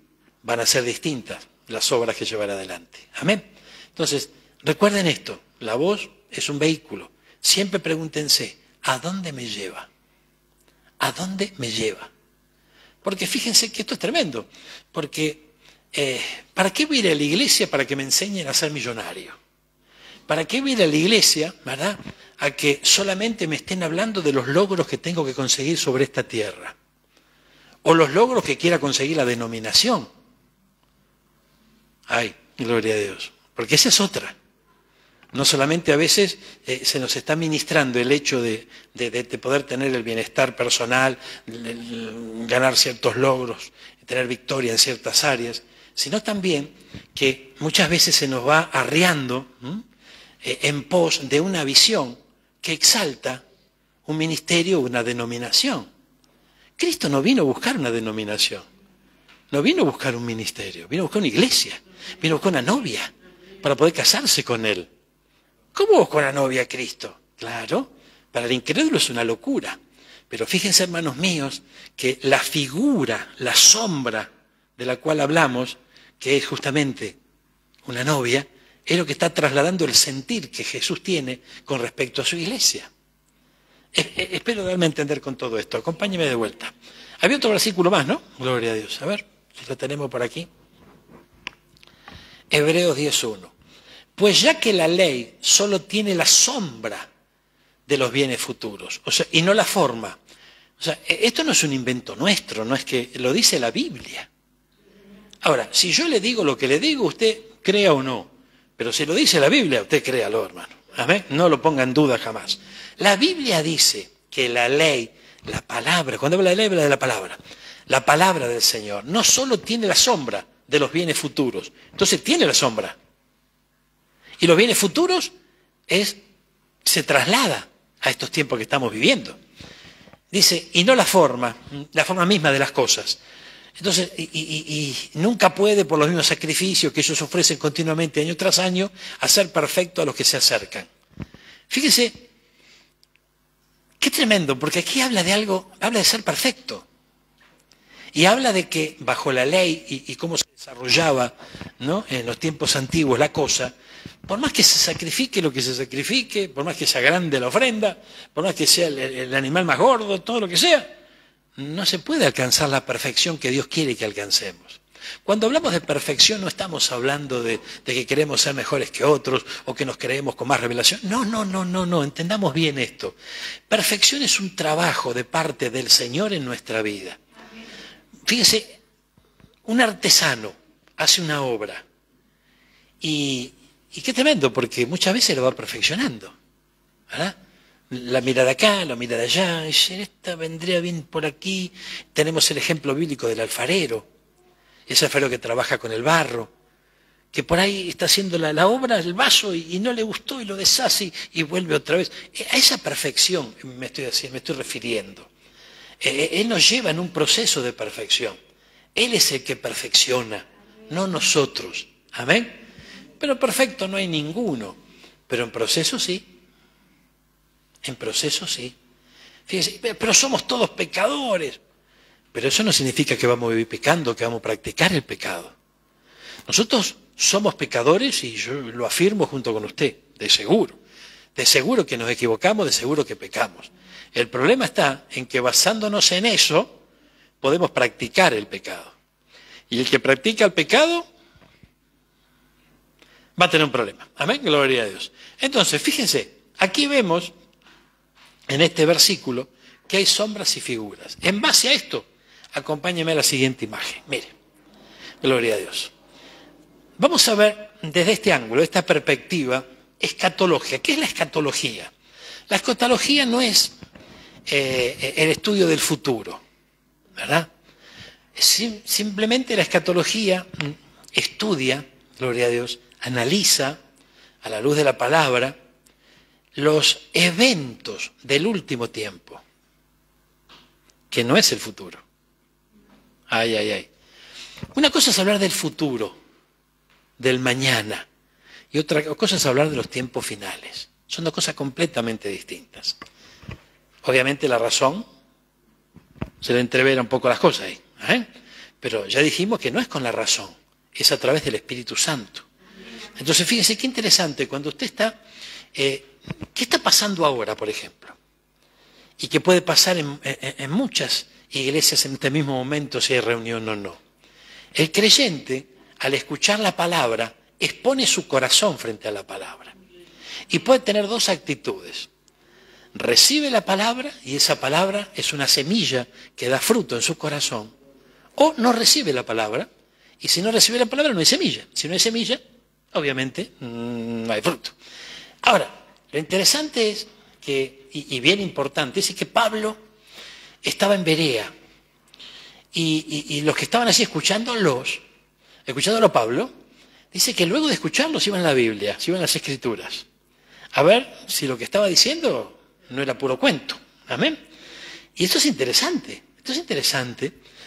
van a ser distintas las obras que llevará adelante. Amén. Entonces, recuerden esto, la voz es un vehículo. Siempre pregúntense, ¿a dónde me lleva? ¿A dónde me lleva? Porque fíjense que esto es tremendo, porque ¿para qué voy a ir a la iglesia para que me enseñen a ser millonario? ¿Para qué voy a ir a la iglesia, verdad, a que solamente me estén hablando de los logros que tengo que conseguir sobre esta tierra? O los logros que quiera conseguir la denominación. Ay, gloria a Dios. Porque esa es otra. No solamente a veces se nos está ministrando el hecho de poder tener el bienestar personal, ganar ciertos logros, tener victoria en ciertas áreas, sino también que muchas veces se nos va arriando en pos de una visión que exalta un ministerio o una denominación. Cristo no vino a buscar una denominación, no vino a buscar un ministerio, vino a buscar una iglesia, vino a buscar una novia para poder casarse con Él. ¿Cómo buscó una novia a Cristo? Claro, para el incrédulo es una locura. Pero fíjense, hermanos míos, que la figura, la sombra de la cual hablamos, que es justamente una novia, es lo que está trasladando el sentir que Jesús tiene con respecto a su iglesia. Espero darme a entender con todo esto. Acompáñeme de vuelta. Había otro versículo más, ¿no? Gloria a Dios. A ver, si lo tenemos por aquí. Hebreos 10:1. Pues ya que la ley solo tiene la sombra de los bienes futuros, o sea, y no la forma. O sea, esto no es un invento nuestro, no es que lo dice la Biblia. Ahora, si yo le digo lo que le digo, usted crea o no. Pero si lo dice la Biblia, usted créalo, hermano. Amén. No lo ponga en duda jamás. La Biblia dice que la ley, la palabra, cuando habla de la ley, habla de la palabra. La palabra del Señor no solo tiene la sombra de los bienes futuros, entonces tiene la sombra. Y los bienes futuros se traslada a estos tiempos que estamos viviendo. Dice, y no la forma misma de las cosas. Entonces, y nunca puede, por los mismos sacrificios que ellos ofrecen continuamente año tras año, hacer perfecto a los que se acercan. Fíjese, qué tremendo, porque aquí habla de ser perfecto. Y habla de que bajo la ley y cómo se desarrollaba, ¿no?, en los tiempos antiguos la cosa, por más que se sacrifique lo que se sacrifique, por más que sea grande la ofrenda, por más que sea el animal más gordo, todo lo que sea, no se puede alcanzar la perfección que Dios quiere que alcancemos. Cuando hablamos de perfección no estamos hablando de que queremos ser mejores que otros o que nos creemos con más revelación. No, entendamos bien esto. Perfección es un trabajo de parte del Señor en nuestra vida. Fíjese, un artesano hace una obra y qué tremendo, porque muchas veces lo va perfeccionando, ¿verdad? La mira de acá, la mira de allá, dice, esta vendría bien por aquí. Tenemos el ejemplo bíblico del alfarero, ese alfarero que trabaja con el barro, que por ahí está haciendo la obra, el vaso, y no le gustó y lo deshace y vuelve otra vez. A esa perfección me estoy refiriendo. Él nos lleva en un proceso de perfección. Él es el que perfecciona, no nosotros. Amén. Pero perfecto no hay ninguno. Pero en proceso sí. En proceso sí. Fíjense, pero somos todos pecadores. Pero eso no significa que vamos a vivir pecando, que vamos a practicar el pecado. Nosotros somos pecadores y yo lo afirmo junto con usted, de seguro. De seguro que nos equivocamos, de seguro que pecamos. El problema está en que basándonos en eso podemos practicar el pecado. Y el que practica el pecado va a tener un problema. Amén, gloria a Dios. Entonces, fíjense, aquí vemos en este versículo que hay sombras y figuras. En base a esto, acompáñeme a la siguiente imagen. Mire, gloria a Dios. Vamos a ver desde este ángulo, esta perspectiva escatológica. ¿Qué es la escatología? La escatología no es el estudio del futuro, ¿verdad? Simplemente la escatología estudia, gloria a Dios, analiza a la luz de la palabra los eventos del último tiempo, que no es el futuro. Ay, ay, ay. Una cosa es hablar del futuro, del mañana, y otra cosa es hablar de los tiempos finales. Son dos cosas completamente distintas. Obviamente la razón se le entrevera un poco las cosas ahí, pero ya dijimos que no es con la razón, es a través del Espíritu Santo. Entonces fíjense qué interesante, cuando usted está, ¿qué está pasando ahora, por ejemplo? Y que puede pasar en muchas iglesias en este mismo momento, si hay reunión o no. El creyente, al escuchar la palabra, expone su corazón frente a la palabra. Y puede tener dos actitudes. Recibe la palabra y esa palabra es una semilla que da fruto en su corazón. O no recibe la palabra y si no recibe la palabra no hay semilla. Si no hay semilla, obviamente no hay fruto. Ahora, lo interesante es que, y bien importante, es que Pablo estaba en Berea y los que estaban así escuchándolo a Pablo, dice que luego de escucharlos iban a la Biblia, se iban a las Escrituras, a ver si lo que estaba diciendo no era puro cuento. Amén. Y esto es interesante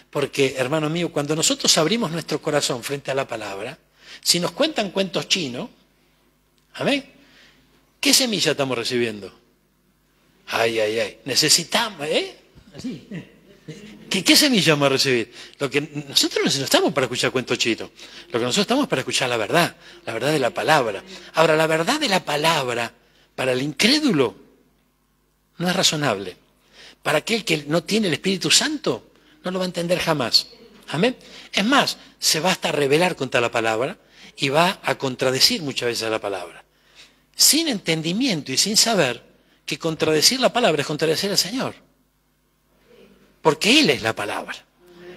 porque, hermano mío, cuando nosotros abrimos nuestro corazón frente a la palabra, si nos cuentan cuentos chinos, amén, ¿qué semilla estamos recibiendo? Ay, ay, ay, necesitamos, Así. ¿Qué semilla vamos a recibir? Nosotros no estamos para escuchar cuentos chinos, lo que nosotros estamos para escuchar la verdad de la palabra. Ahora, la verdad de la palabra, para el incrédulo, no es razonable. Para aquel que no tiene el Espíritu Santo, no lo va a entender jamás. Amén. Es más, se va hasta a rebelar contra la palabra y va a contradecir muchas veces a la palabra. Sin entendimiento y sin saber que contradecir la palabra es contradecir al Señor. Porque Él es la palabra.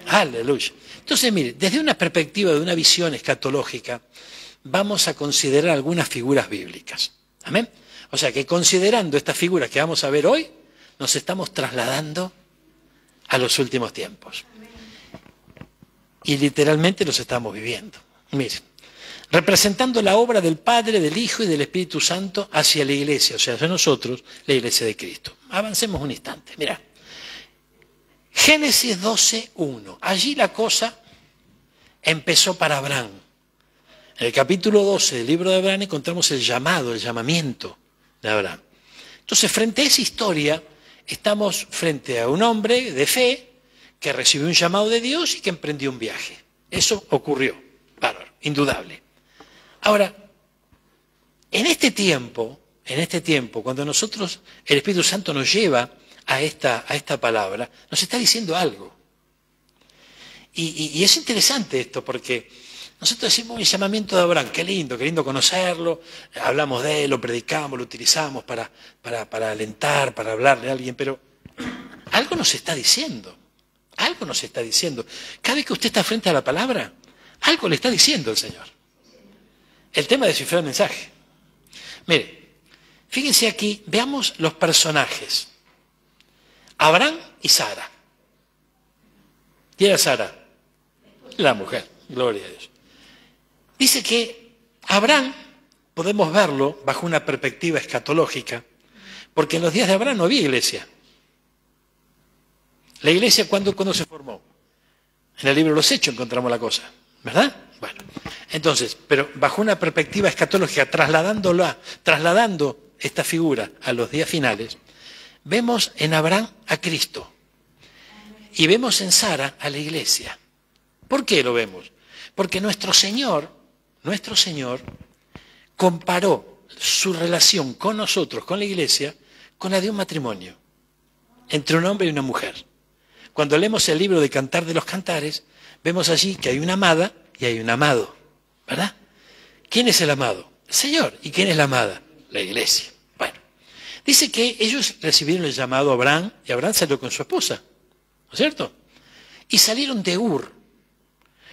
Aleluya. Entonces, mire, desde una perspectiva de una visión escatológica, vamos a considerar algunas figuras bíblicas. Amén. O sea que considerando estas figuras que vamos a ver hoy, nos estamos trasladando a los últimos tiempos. Y literalmente los estamos viviendo. Miren, representando la obra del Padre, del Hijo y del Espíritu Santo hacia la iglesia, o sea, hacia nosotros, la iglesia de Cristo. Avancemos un instante, mirá. Génesis 12:1. Allí la cosa empezó para Abraham. En el capítulo 12 del libro de Abraham encontramos el llamamiento de Abraham. Entonces, frente a esa historia, estamos frente a un hombre de fe que recibió un llamado de Dios y que emprendió un viaje. Eso ocurrió, bárbaro, indudable. Ahora, en este tiempo, cuando nosotros, el Espíritu Santo nos lleva a esta palabra, nos está diciendo algo. Y es interesante esto, porque nosotros decimos el llamamiento de Abraham, qué lindo conocerlo, hablamos de él, lo predicamos, lo utilizamos para alentar, para hablarle a alguien, pero algo nos está diciendo, Cada vez que usted está frente a la palabra, algo le está diciendo el Señor. El tema de descifrar el mensaje. Mire, fíjense aquí, veamos los personajes. Abraham y Sara. ¿Quién era Sara? La mujer, gloria a Dios. Dice que Abraham, podemos verlo bajo una perspectiva escatológica, porque en los días de Abraham no había iglesia. La iglesia, ¿cuándo se formó? En el libro de los Hechos encontramos la cosa, ¿verdad? Bueno, entonces, pero bajo una perspectiva escatológica, trasladando esta figura a los días finales, vemos en Abraham a Cristo y vemos en Sara a la iglesia. ¿Por qué lo vemos? Porque nuestro Señor comparó su relación con nosotros, con la iglesia, con la de un matrimonio, entre un hombre y una mujer. Cuando leemos el libro de Cantar de los Cantares, vemos allí que hay una amada y hay un amado, ¿verdad? ¿Quién es el amado? El Señor. ¿Y quién es la amada? La iglesia. Bueno, dice que ellos recibieron el llamado a Abraham y Abraham salió con su esposa, ¿no es cierto? Y salieron de Ur,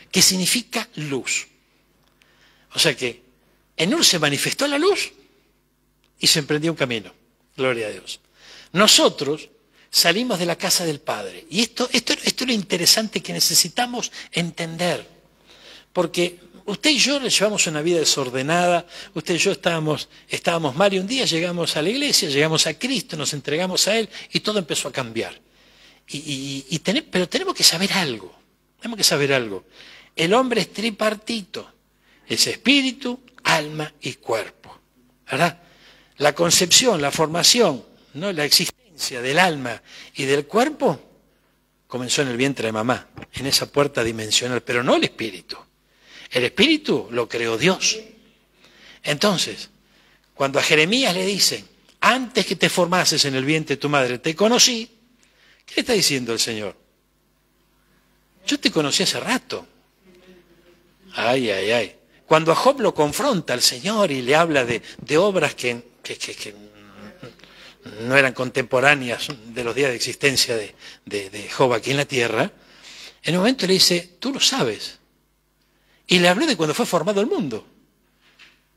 que significa luz. O sea que en Ur se manifestó la luz y se emprendió un camino. Gloria a Dios. Nosotros salimos de la casa del Padre. Y esto es lo interesante que necesitamos entender. Porque usted y yo le llevamos una vida desordenada, usted y yo estábamos mal y un día llegamos a la iglesia, llegamos a Cristo, nos entregamos a Él y todo empezó a cambiar. Pero tenemos que saber algo. El hombre es tripartito. Es espíritu, alma y cuerpo. ¿Verdad? La concepción, la formación, ¿no? La existencia del alma y del cuerpo comenzó en el vientre de mamá, en esa puerta dimensional, pero no el espíritu. El espíritu lo creó Dios. Entonces, cuando a Jeremías le dicen, antes que te formases en el vientre de tu madre, te conocí, ¿qué le está diciendo el Señor? Yo te conocí hace rato. Ay, ay, ay. Cuando a Job lo confronta al Señor y le habla de obras que no eran contemporáneas de los días de existencia de Job aquí en la tierra, en un momento le dice, tú lo sabes. Y le habló de cuando fue formado el mundo.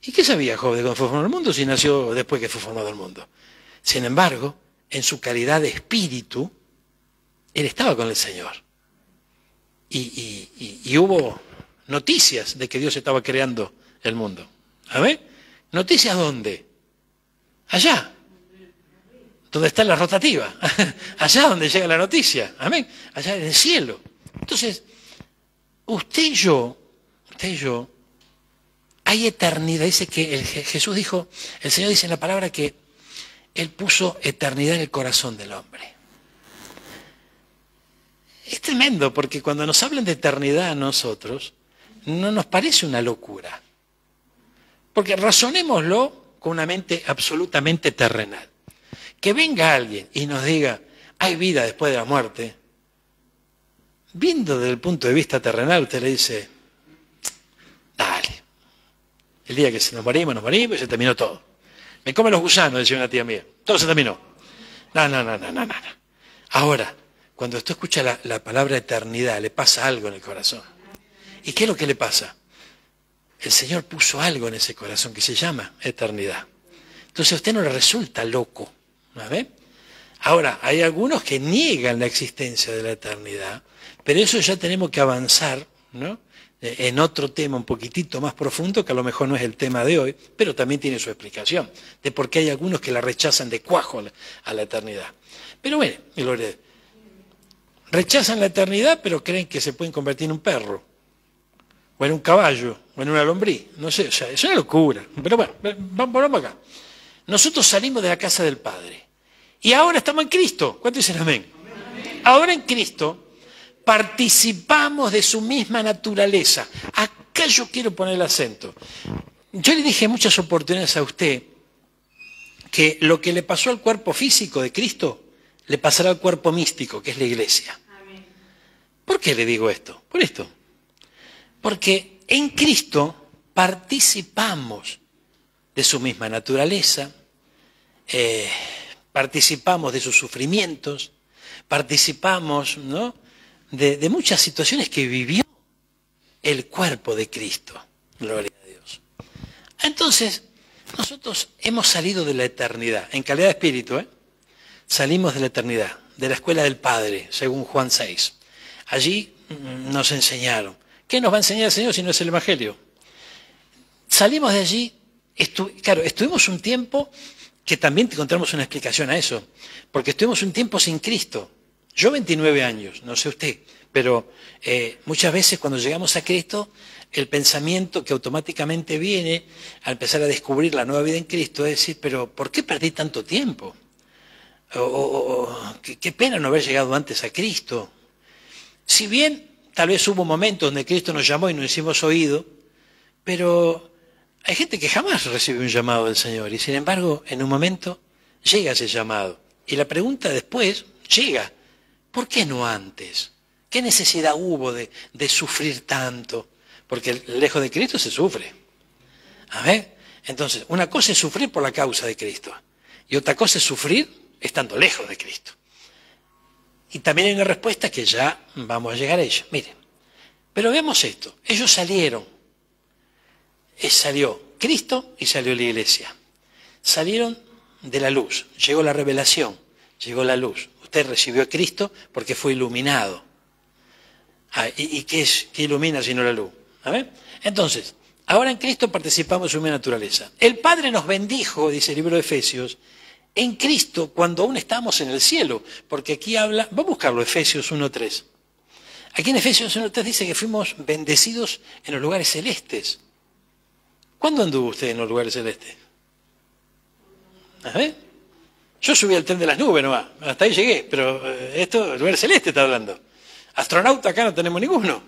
¿Y qué sabía Job de cuando fue formado el mundo si nació después que fue formado el mundo? Sin embargo, en su calidad de espíritu, él estaba con el Señor. Y hubo noticias de que Dios estaba creando el mundo. ¿Amén? ¿Noticias dónde? Allá. Donde está la rotativa. Allá donde llega la noticia. Amén. Allá en el cielo. Entonces, usted y yo, hay eternidad. Dice que Jesús dijo, el Señor dice en la palabra que Él puso eternidad en el corazón del hombre. Es tremendo porque cuando nos hablan de eternidad a nosotros, no nos parece una locura. Porque razonémoslo con una mente absolutamente terrenal. Que venga alguien y nos diga, hay vida después de la muerte. Viendo desde el punto de vista terrenal, usted le dice, dale. El día que nos morimos y se terminó todo. Me come los gusanos, decía una tía mía. Todo se terminó. No. Ahora, cuando usted escucha la palabra eternidad, le pasa algo en el corazón. ¿Y qué es lo que le pasa? El Señor puso algo en ese corazón que se llama eternidad. Entonces a usted no le resulta loco. ¿No ve? Ahora, hay algunos que niegan la existencia de la eternidad, pero eso ya tenemos que avanzar, ¿no? En otro tema un poquitito más profundo, que a lo mejor no es el tema de hoy, pero también tiene su explicación, de por qué hay algunos que la rechazan de cuajo a la eternidad. Pero bueno, rechazan la eternidad, pero creen que se pueden convertir en un perro, o en un caballo, o en una lombriz, no sé, o sea, es una locura. Pero bueno, vamos acá. Nosotros salimos de la casa del Padre, y ahora estamos en Cristo. ¿Cuántos dicen amén? Amén. Ahora en Cristo participamos de su misma naturaleza. Acá yo quiero poner el acento. Yo le dije en muchas oportunidades a usted que lo que le pasó al cuerpo físico de Cristo le pasará al cuerpo místico, que es la iglesia. Amén. ¿Por qué le digo esto? Por esto. Porque en Cristo participamos de su misma naturaleza, participamos de sus sufrimientos, participamos, ¿no?, de muchas situaciones que vivió el cuerpo de Cristo. Gloria a Dios. Entonces, nosotros hemos salido de la eternidad, en calidad de espíritu, salimos de la eternidad, de la escuela del Padre, según Juan 6. Allí nos enseñaron. ¿Qué nos va a enseñar el Señor si no es el Evangelio? Salimos de allí, estuvimos un tiempo que también te encontramos una explicación a eso, porque estuvimos un tiempo sin Cristo. Yo 29 años, no sé usted, pero muchas veces cuando llegamos a Cristo, el pensamiento que automáticamente viene al empezar a descubrir la nueva vida en Cristo es decir, pero ¿por qué perdí tanto tiempo? Qué pena no haber llegado antes a Cristo. Si bien tal vez hubo momentos donde Cristo nos llamó y nos hicimos oído, pero hay gente que jamás recibe un llamado del Señor y sin embargo en un momento llega ese llamado. Y la pregunta después llega, ¿por qué no antes? ¿Qué necesidad hubo de sufrir tanto? Porque lejos de Cristo se sufre. A ver, entonces, una cosa es sufrir por la causa de Cristo y otra cosa es sufrir estando lejos de Cristo. Y también hay una respuesta que ya vamos a llegar a ella. Miren, pero veamos esto. Ellos salieron. Salió Cristo y salió la iglesia. Salieron de la luz. Llegó la revelación. Llegó la luz. Usted recibió a Cristo porque fue iluminado. ¿Y qué ilumina sino la luz? ¿A ver? Entonces, ahora en Cristo participamos de su misma naturaleza. El Padre nos bendijo, dice el libro de Efesios, en Cristo cuando aún estábamos en el cielo. Porque aquí habla, va a buscarlo, Efesios 1.3. Aquí en Efesios 1.3 dice que fuimos bendecidos en los lugares celestes. ¿Cuándo anduvo usted en los lugares celestes? A ver. Yo subí al tren de las nubes nomás, hasta ahí llegué, pero esto, lugar celeste está hablando. Astronauta acá no tenemos ninguno.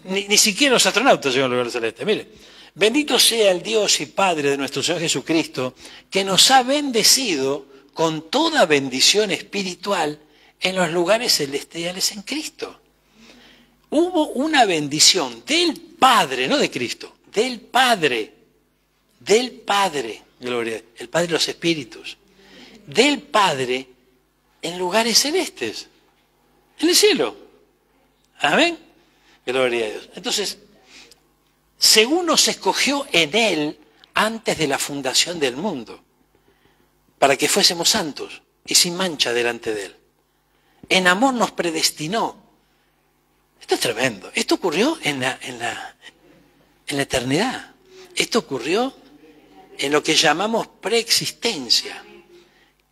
Ni siquiera los astronautas llegan al lugar celeste. Mire, bendito sea el Dios y Padre de nuestro Señor Jesucristo, que nos ha bendecido con toda bendición espiritual en los lugares celestiales en Cristo. Hubo una bendición del Padre, no de Cristo, del Padre, gloria, el Padre de los Espíritus, del Padre en lugares celestes, en el cielo. Amén. Gloria a Dios. Entonces, según nos escogió en Él antes de la fundación del mundo, para que fuésemos santos y sin mancha delante de Él. En amor nos predestinó. Esto es tremendo. Esto ocurrió en la eternidad. Esto ocurrió en lo que llamamos preexistencia.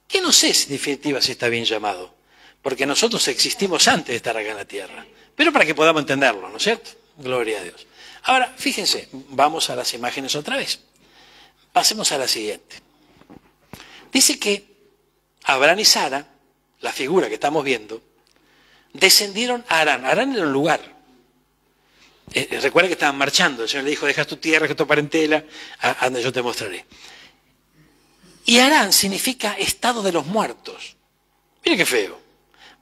Que no sé en definitiva si está bien llamado, porque nosotros existimos antes de estar acá en la tierra. Pero para que podamos entenderlo, ¿no es cierto? Gloria a Dios. Ahora, fíjense, vamos a las imágenes otra vez. Pasemos a la siguiente. Dice que Abraham y Sara, la figura que estamos viendo, descendieron a Harán. Harán era un lugar. Recuerda que estaban marchando. El Señor le dijo, deja tu tierra, que tu parentela, a donde yo te mostraré. Y Harán significa estado de los muertos. Mire qué feo.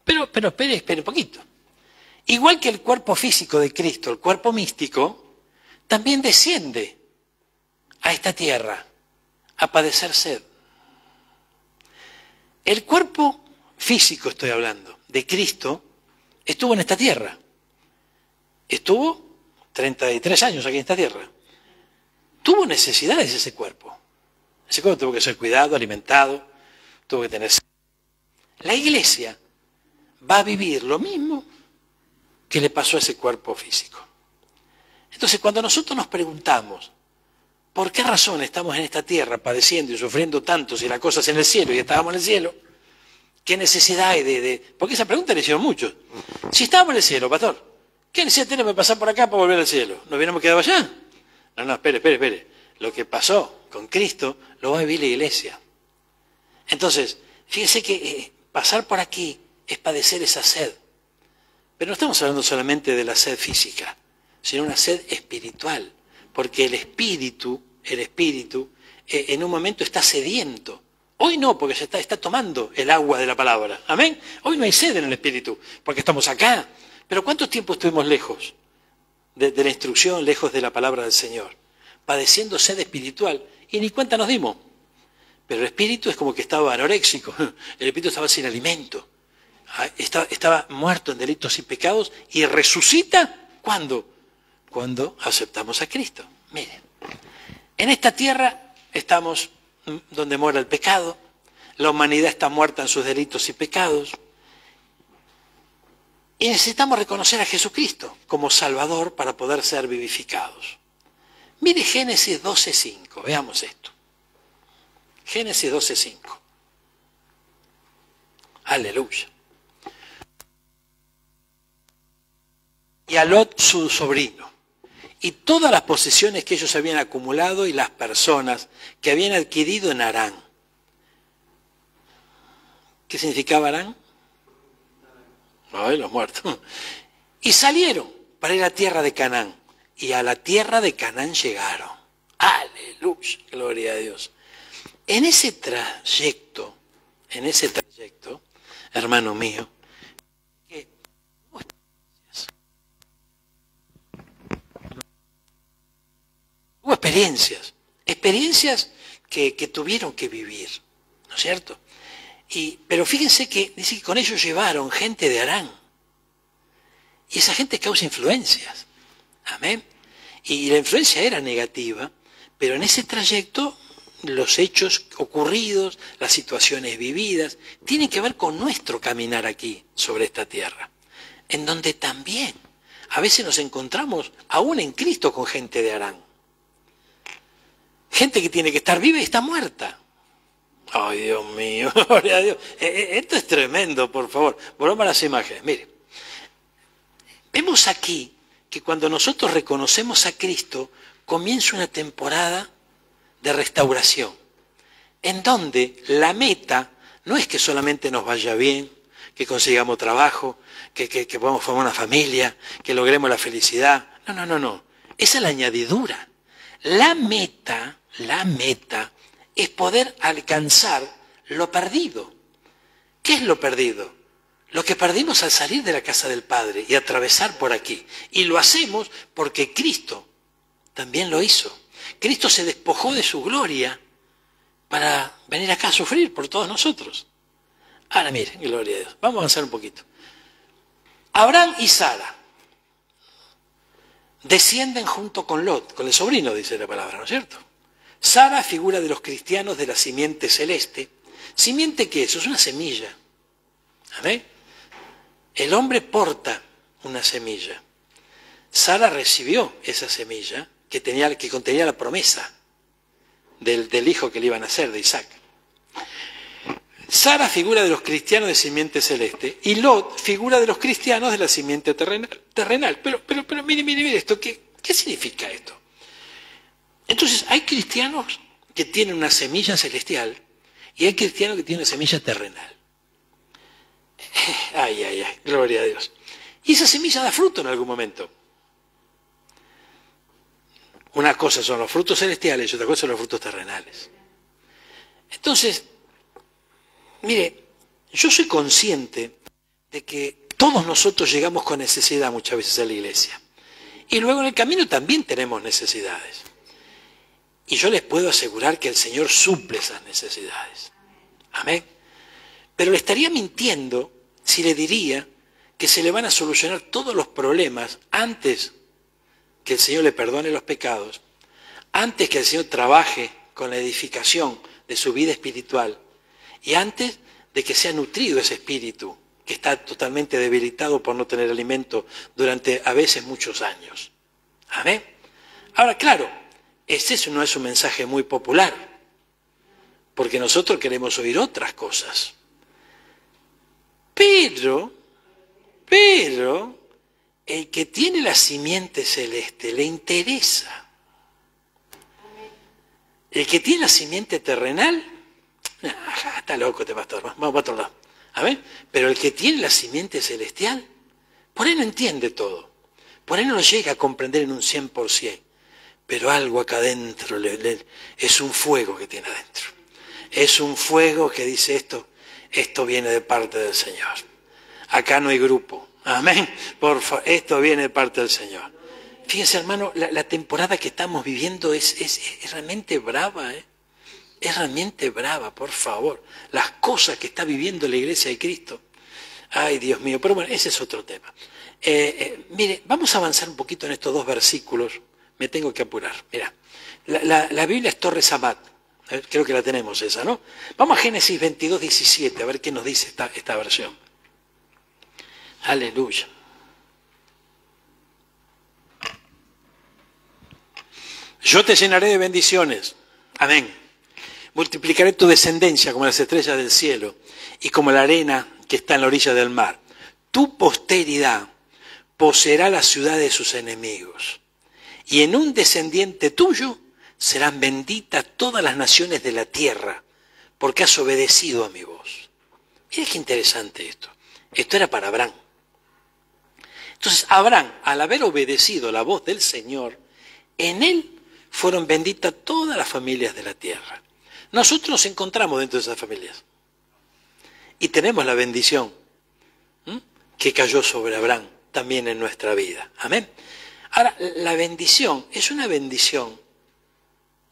Pero espere un poquito. Igual que el cuerpo físico de Cristo, el cuerpo místico, también desciende a esta tierra a padecer sed. El cuerpo físico, estoy hablando, de Cristo, estuvo en esta tierra. Estuvo 33 años aquí en esta tierra. Tuvo necesidades ese cuerpo. Ese cuerpo tuvo que ser cuidado, alimentado, tuvo que tener... La iglesia va a vivir lo mismo que le pasó a ese cuerpo físico. Entonces, cuando nosotros nos preguntamos, ¿por qué razón estamos en esta tierra padeciendo y sufriendo tanto si la cosa es en el cielo y estábamos en el cielo? ¿Qué necesidad hay de...? Porque esa pregunta le hicieron muchos. Si estábamos en el cielo, pastor, ¿qué necesidad tenemos de pasar por acá para volver al cielo? ¿Nos hubiéramos quedado allá? No, espere. Lo que pasó con Cristo lo va a vivir la iglesia. Entonces, fíjese que pasar por aquí es padecer esa sed. Pero no estamos hablando solamente de la sed física, sino una sed espiritual. Porque el espíritu, en un momento está sediento. Hoy no, porque se está tomando el agua de la palabra. Amén. Hoy no hay sed en el espíritu, porque estamos acá. Pero ¿cuánto tiempo estuvimos lejos de la instrucción, lejos de la palabra del Señor? Padeciendo sed espiritual. Y ni cuenta nos dimos. Pero el espíritu es como que estaba anoréxico. El espíritu estaba sin alimento. Estaba muerto en delitos y pecados y resucita. ¿Cuándo? Cuando aceptamos a Cristo. Miren, en esta tierra estamos donde mora el pecado. La humanidad está muerta en sus delitos y pecados. Y necesitamos reconocer a Jesucristo como Salvador para poder ser vivificados. Mire Génesis 12:5, veamos esto. Génesis 12:5. Aleluya. y a Lot su sobrino, y todas las posesiones que ellos habían acumulado y las personas que habían adquirido en Harán. ¿Qué significaba Harán? Ay, los muertos. Y salieron para ir a la tierra de Canaán, y a la tierra de Canaán llegaron. Aleluya, gloria a Dios. En ese trayecto, hermano mío, hubo experiencias que tuvieron que vivir, ¿no es cierto? Pero fíjense que dice que con ellos llevaron gente de Harán, y esa gente causa influencias, amén. Y la influencia era negativa, pero en ese trayecto los hechos ocurridos, las situaciones vividas, tienen que ver con nuestro caminar aquí sobre esta tierra, en donde también a veces nos encontramos aún en Cristo con gente de Harán. Gente que tiene que estar viva y está muerta. Ay, Dios mío, gloria a Dios. Esto es tremendo, por favor. Volvamos a las imágenes. Mire, vemos aquí que cuando nosotros reconocemos a Cristo, comienza una temporada de restauración, en donde la meta no es que solamente nos vaya bien, que consigamos trabajo, que podamos formar una familia, que logremos la felicidad. No. Esa es la añadidura. La meta es poder alcanzar lo perdido. ¿Qué es lo perdido? Lo que perdimos al salir de la casa del Padre y atravesar por aquí. Y lo hacemos porque Cristo también lo hizo. Cristo se despojó de su gloria para venir acá a sufrir por todos nosotros. Ahora miren, gloria a Dios. Vamos a avanzar un poquito. Abraham y Sara descienden junto con Lot, con el sobrino, dice la palabra, ¿no es cierto? Sara, figura de los cristianos de la simiente celeste. ¿Simiente qué es? Es una semilla. ¿Amén? El hombre porta una semilla. Sara recibió esa semilla que contenía la promesa del hijo que le iban a nacer, de Isaac. Sara, figura de los cristianos de simiente celeste, y Lot, figura de los cristianos de la simiente terrenal. Pero mire esto, ¿qué significa esto? Entonces, hay cristianos que tienen una semilla celestial y hay cristianos que tienen una semilla terrenal. Ay, gloria a Dios. Y esa semilla da fruto en algún momento. Una cosa son los frutos celestiales y otra cosa son los frutos terrenales. Entonces, mire, yo soy consciente de que todos nosotros llegamos con necesidad muchas veces a la iglesia. Y luego en el camino también tenemos necesidades. Y yo les puedo asegurar que el Señor suple esas necesidades. Amén. Pero le estaría mintiendo si le diría que se le van a solucionar todos los problemas antes que el Señor le perdone los pecados, antes que el Señor trabaje con la edificación de su vida espiritual y antes de que sea nutrido ese espíritu que está totalmente debilitado por no tener alimento durante a veces muchos años. Amén. Ahora, claro, ese no es un mensaje muy popular, porque nosotros queremos oír otras cosas. Pero, el que tiene la simiente celeste le interesa. El que tiene la simiente terrenal, está loco este pastor, vamos para otro lado. ¿Amén? Pero el que tiene la simiente celestial, por ahí no entiende todo. Por ahí no lo llega a comprender en un 100%. Pero algo acá adentro es un fuego que tiene adentro. Es un fuego que dice esto viene de parte del Señor. Acá no hay grupo. Amén. Por favor, esto viene de parte del Señor. Fíjense, hermano, la temporada que estamos viviendo es realmente brava, ¿eh? Es realmente brava, por favor. Las cosas que está viviendo la Iglesia de Cristo. Ay, Dios mío. Pero bueno, ese es otro tema. Mire, vamos a avanzar un poquito en estos dos versículos. Me tengo que apurar. Mira, la Biblia es Torres Amat. Creo que la tenemos esa, ¿no? Vamos a Génesis 22, 17, a ver qué nos dice esta versión. Aleluya. Yo te llenaré de bendiciones. Amén. Multiplicaré tu descendencia como las estrellas del cielo y como la arena que está en la orilla del mar. Tu posteridad poseerá la ciudad de sus enemigos. Y en un descendiente tuyo serán benditas todas las naciones de la tierra, porque has obedecido a mi voz. Mira qué interesante esto. Esto era para Abraham. Entonces Abraham, al haber obedecido la voz del Señor, en él fueron benditas todas las familias de la tierra. Nosotros nos encontramos dentro de esas familias. Y tenemos la bendición que cayó sobre Abraham también en nuestra vida. Amén. Ahora, la bendición es una bendición.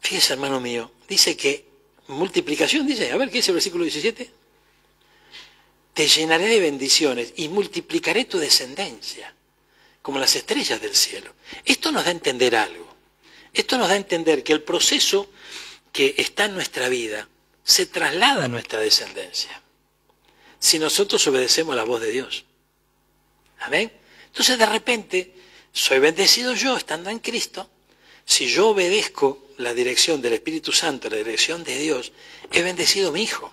Fíjese, hermano mío, dice que multiplicación, dice, a ver, ¿qué dice el versículo 17? Te llenaré de bendiciones y multiplicaré tu descendencia, como las estrellas del cielo. Esto nos da a entender algo. Esto nos da a entender que el proceso que está en nuestra vida se traslada a nuestra descendencia, si nosotros obedecemos la voz de Dios. Amén. Entonces, de repente, soy bendecido yo estando en Cristo. Si yo obedezco la dirección del Espíritu Santo, la dirección de Dios, he bendecido a mi hijo.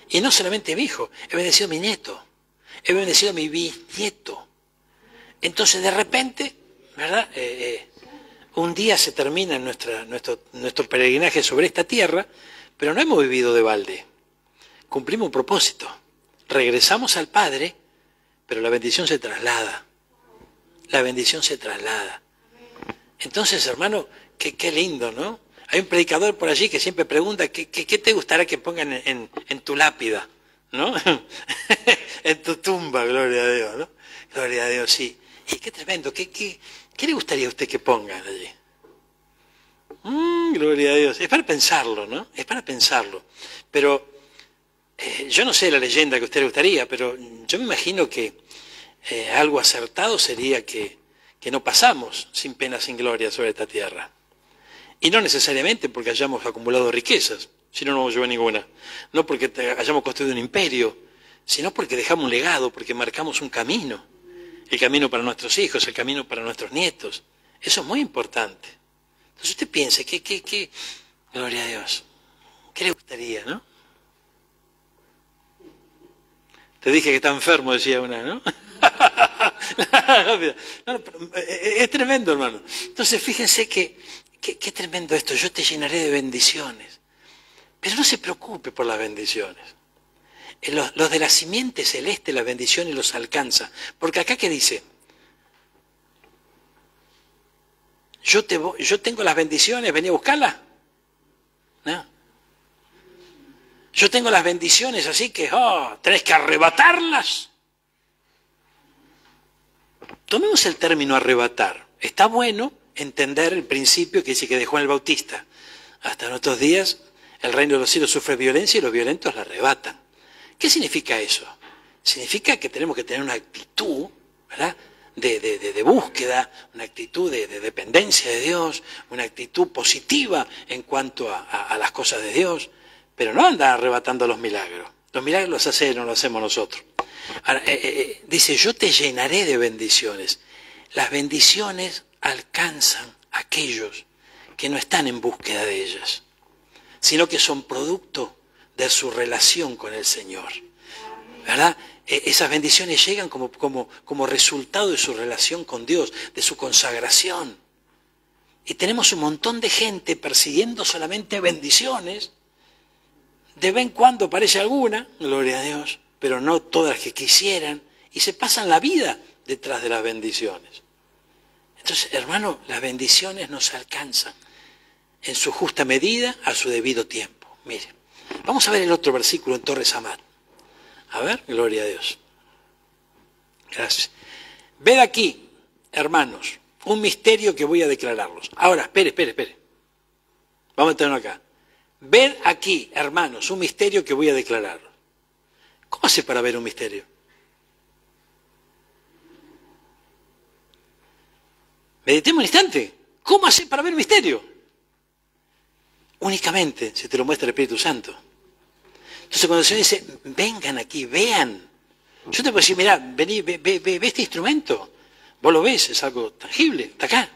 Y no solamente mi hijo, he bendecido a mi nieto, he bendecido a mi bisnieto. Entonces, de repente, ¿verdad? Un día se termina nuestro peregrinaje sobre esta tierra, pero no hemos vivido de balde. Cumplimos un propósito. Regresamos al Padre, pero la bendición se traslada. La bendición se traslada. Entonces, hermano, qué lindo, ¿no? Hay un predicador por allí que siempre pregunta, ¿qué te gustaría que pongan en tu lápida? ¿No? En tu tumba, gloria a Dios, ¿no? Gloria a Dios, sí. Y qué tremendo, ¿qué le gustaría a usted que pongan allí? Gloria a Dios. Es para pensarlo, ¿no? Es para pensarlo. Pero yo no sé la leyenda que a usted le gustaría, pero yo me imagino que algo acertado sería que no pasamos sin pena, sin gloria sobre esta tierra. Y no necesariamente porque hayamos acumulado riquezas, si no, no vamos a llevar ninguna. No porque hayamos construido un imperio, sino porque dejamos un legado, porque marcamos un camino. El camino para nuestros hijos, el camino para nuestros nietos. Eso es muy importante. Entonces usted piense, gloria a Dios, ¿qué le gustaría, no? Te dije que está enfermo, decía una, ¿no? Es tremendo, hermano. Entonces fíjense qué tremendo esto. Yo te llenaré de bendiciones. Pero no se preocupe por las bendiciones. Los de la simiente celeste, las bendiciones los alcanza. Porque acá, ¿qué dice? Yo tengo las bendiciones, vení a buscarlas. ¿No? Yo tengo las bendiciones, así que tenés que arrebatarlas. Tomemos el término arrebatar. Está bueno entender el principio que dice que dejó en el Bautista. Hasta nuestros días el reino de los cielos sufre violencia y los violentos la arrebatan. ¿Qué significa eso? Significa que tenemos que tener una actitud, ¿verdad?, de búsqueda, una actitud de dependencia de Dios, una actitud positiva en cuanto a las cosas de Dios, pero no andar arrebatando los milagros. Los milagros los hace Él, no los hacemos nosotros. Ahora, dice, yo te llenaré de bendiciones. Las bendiciones alcanzan a aquellos que no están en búsqueda de ellas, sino que son producto de su relación con el Señor, ¿verdad? Esas bendiciones llegan como resultado de su relación con Dios, de su consagración. Y tenemos un montón de gente persiguiendo solamente bendiciones. De vez en cuando aparece alguna, gloria a Dios, pero no todas las que quisieran, y se pasan la vida detrás de las bendiciones. Entonces, hermano, las bendiciones nos alcanzan en su justa medida, a su debido tiempo. Mire, vamos a ver el otro versículo en Torres Amat. A ver, gloria a Dios. Gracias. Ved aquí, hermanos, un misterio que voy a declararlos. Ahora, espere. Vamos a tenerlo acá. Ved aquí, hermanos, un misterio que voy a declarar. ¿Cómo hace para ver un misterio? Meditemos un instante. ¿Cómo hace para ver un misterio? Únicamente si te lo muestra el Espíritu Santo. Entonces cuando el Señor dice, vengan aquí, vean. Yo te puedo decir, mirá, vení, ve este instrumento. Vos lo ves, es algo tangible, está acá.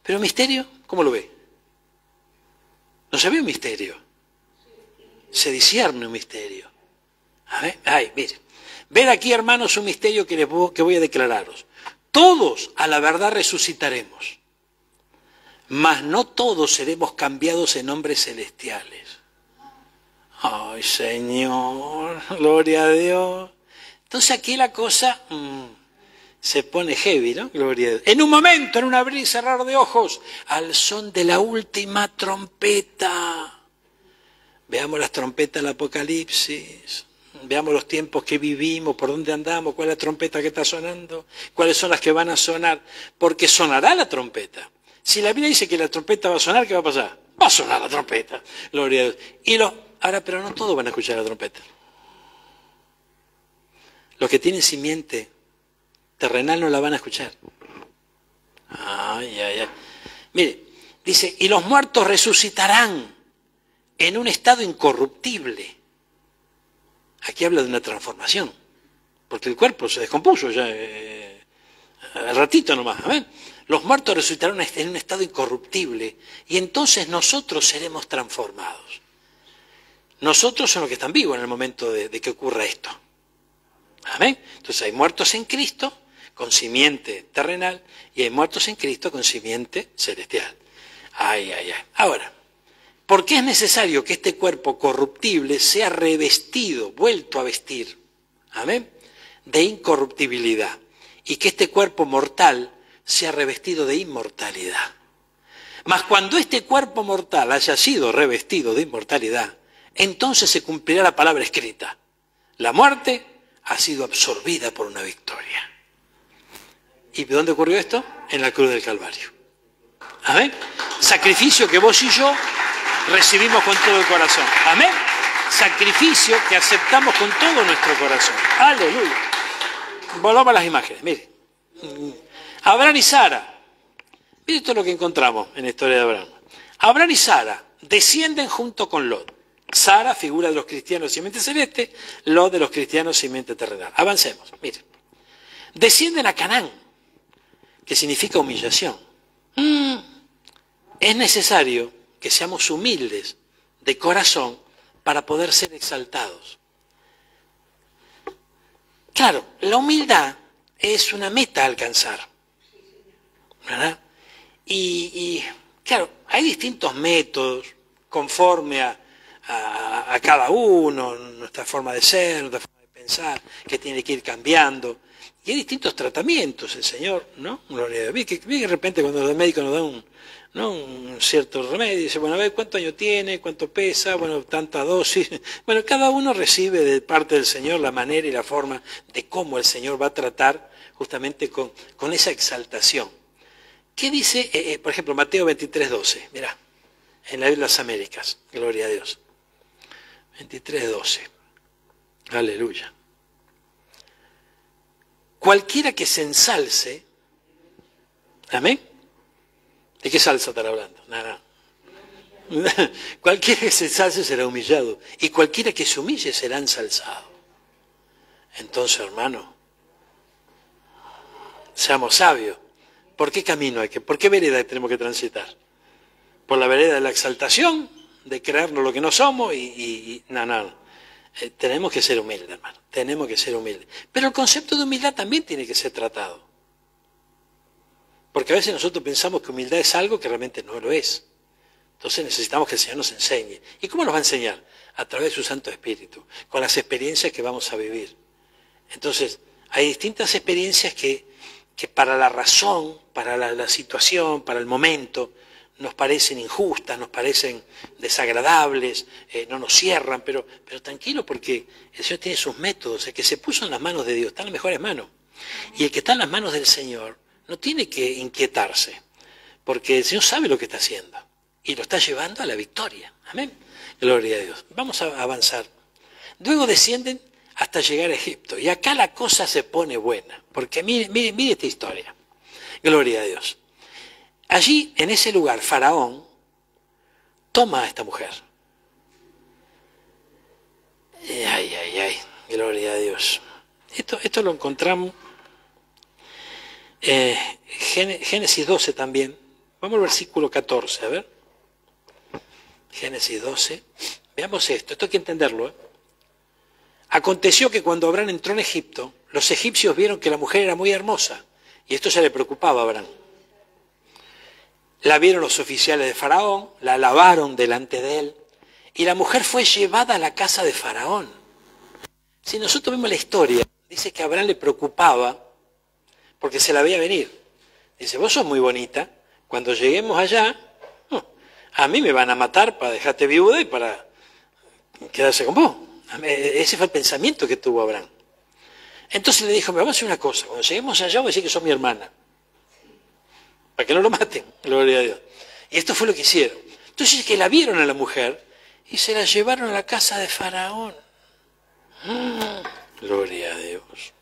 Pero un misterio, ¿cómo lo ve? No se ve un misterio. Se discierne un misterio. A ver, mire. Ved aquí, hermanos, un misterio que voy a declararos. Todos a la verdad resucitaremos, mas no todos seremos cambiados en hombres celestiales. Ay, Señor, gloria a Dios. Entonces aquí la cosa se pone heavy, ¿no? Gloria a Dios. En un momento, en un abrir y cerrar de ojos, al son de la última trompeta. Veamos las trompetas del Apocalipsis. Veamos los tiempos que vivimos, por dónde andamos, cuál es la trompeta que está sonando, cuáles son las que van a sonar, porque sonará la trompeta. Si la Biblia dice que la trompeta va a sonar, ¿qué va a pasar? Va a sonar la trompeta, gloria a Dios. Ahora, pero no todos van a escuchar la trompeta. Los que tienen simiente terrenal no la van a escuchar. Ay, ay, ay. Mire, dice, y los muertos resucitarán en un estado incorruptible. Aquí habla de una transformación, porque el cuerpo se descompuso ya al ratito nomás. ¿Amén? Los muertos resucitarán en un estado incorruptible y entonces nosotros seremos transformados. Nosotros somos los que están vivos en el momento de que ocurra esto. ¿Amén? Entonces hay muertos en Cristo con simiente terrenal y hay muertos en Cristo con simiente celestial. Ay, ay, ay. Ahora, ¿por qué es necesario que este cuerpo corruptible sea revestido, vuelto a vestir, amén, de incorruptibilidad? Y que este cuerpo mortal sea revestido de inmortalidad. Mas cuando este cuerpo mortal haya sido revestido de inmortalidad, entonces se cumplirá la palabra escrita. La muerte ha sido absorbida por una victoria. ¿Y dónde ocurrió esto? En la cruz del Calvario. Amén. Sacrificio que vos y yo recibimos con todo el corazón. Amén. Sacrificio que aceptamos con todo nuestro corazón. Aleluya. Volvamos a las imágenes. Mire. Abraham y Sara. Mire esto es lo que encontramos en la historia de Abraham. Abraham y Sara descienden junto con Lot. Sara, figura de los cristianos simiente celeste, Lot de los cristianos simiente terrenal. Avancemos. Mire. Descienden a Canaán, que significa humillación. Es necesario que seamos humildes de corazón para poder ser exaltados. Claro, la humildad es una meta a alcanzar, ¿verdad? Y claro, hay distintos métodos conforme a cada uno, nuestra forma de ser, nuestra forma de pensar, que tiene que ir cambiando. Y hay distintos tratamientos, el Señor, ¿no? Gloria a Dios. Que de repente cuando el médico nos da un cierto remedio, dice, bueno, a ver cuánto año tiene, cuánto pesa, bueno, tanta dosis. Bueno, cada uno recibe de parte del Señor la manera y la forma de cómo el Señor va a tratar justamente con esa exaltación. ¿Qué dice, por ejemplo, Mateo 23:12? Mirá, en la Biblia de las Américas, gloria a Dios. 23:12. Aleluya. Cualquiera que se ensalce, ¿amén? ¿De qué salsa están hablando? Nada. Cualquiera que se ensalce será humillado, y cualquiera que se humille será ensalzado. Entonces, hermano, seamos sabios. ¿Por qué camino por qué vereda tenemos que transitar? ¿Por la vereda de la exaltación, de creernos lo que no somos? No. Tenemos que ser humildes, hermano. Tenemos que ser humildes. Pero el concepto de humildad también tiene que ser tratado. Porque a veces nosotros pensamos que humildad es algo que realmente no lo es. Entonces necesitamos que el Señor nos enseñe. ¿Y cómo nos va a enseñar? A través de su Santo Espíritu, con las experiencias que vamos a vivir. Entonces, hay distintas experiencias que para la razón, para la situación, para el momento, nos parecen injustas, nos parecen desagradables, no nos cierran, pero tranquilo porque el Señor tiene sus métodos. El que se puso en las manos de Dios está en las mejores manos. Y el que está en las manos del Señor no tiene que inquietarse, porque el Señor sabe lo que está haciendo y lo está llevando a la victoria. Amén. Gloria a Dios. Vamos a avanzar. Luego descienden hasta llegar a Egipto. Y acá la cosa se pone buena, porque mire esta historia. Gloria a Dios. Allí, en ese lugar, Faraón toma a esta mujer. Ay, gloria a Dios. Esto lo encontramos Génesis 12 también. Vamos al versículo 14, a ver. Génesis 12. Veamos esto hay que entenderlo. Aconteció que cuando Abraham entró en Egipto, los egipcios vieron que la mujer era muy hermosa Y esto ya le preocupaba a Abraham. La vieron los oficiales de Faraón, la lavaron delante de él, y la mujer fue llevada a la casa de Faraón. Si nosotros vemos la historia, dice que a Abraham le preocupaba porque se la veía venir. Dice, vos sos muy bonita, cuando lleguemos allá, a mí me van a matar para dejarte viuda y para quedarse con vos. Ese fue el pensamiento que tuvo Abraham. Entonces le dijo, vamos a hacer una cosa, cuando lleguemos allá voy a decir que sos mi hermana, para que no lo maten, gloria a Dios. Y esto fue lo que hicieron. Entonces que la vieron a la mujer y se la llevaron a la casa de Faraón. Gloria a Dios.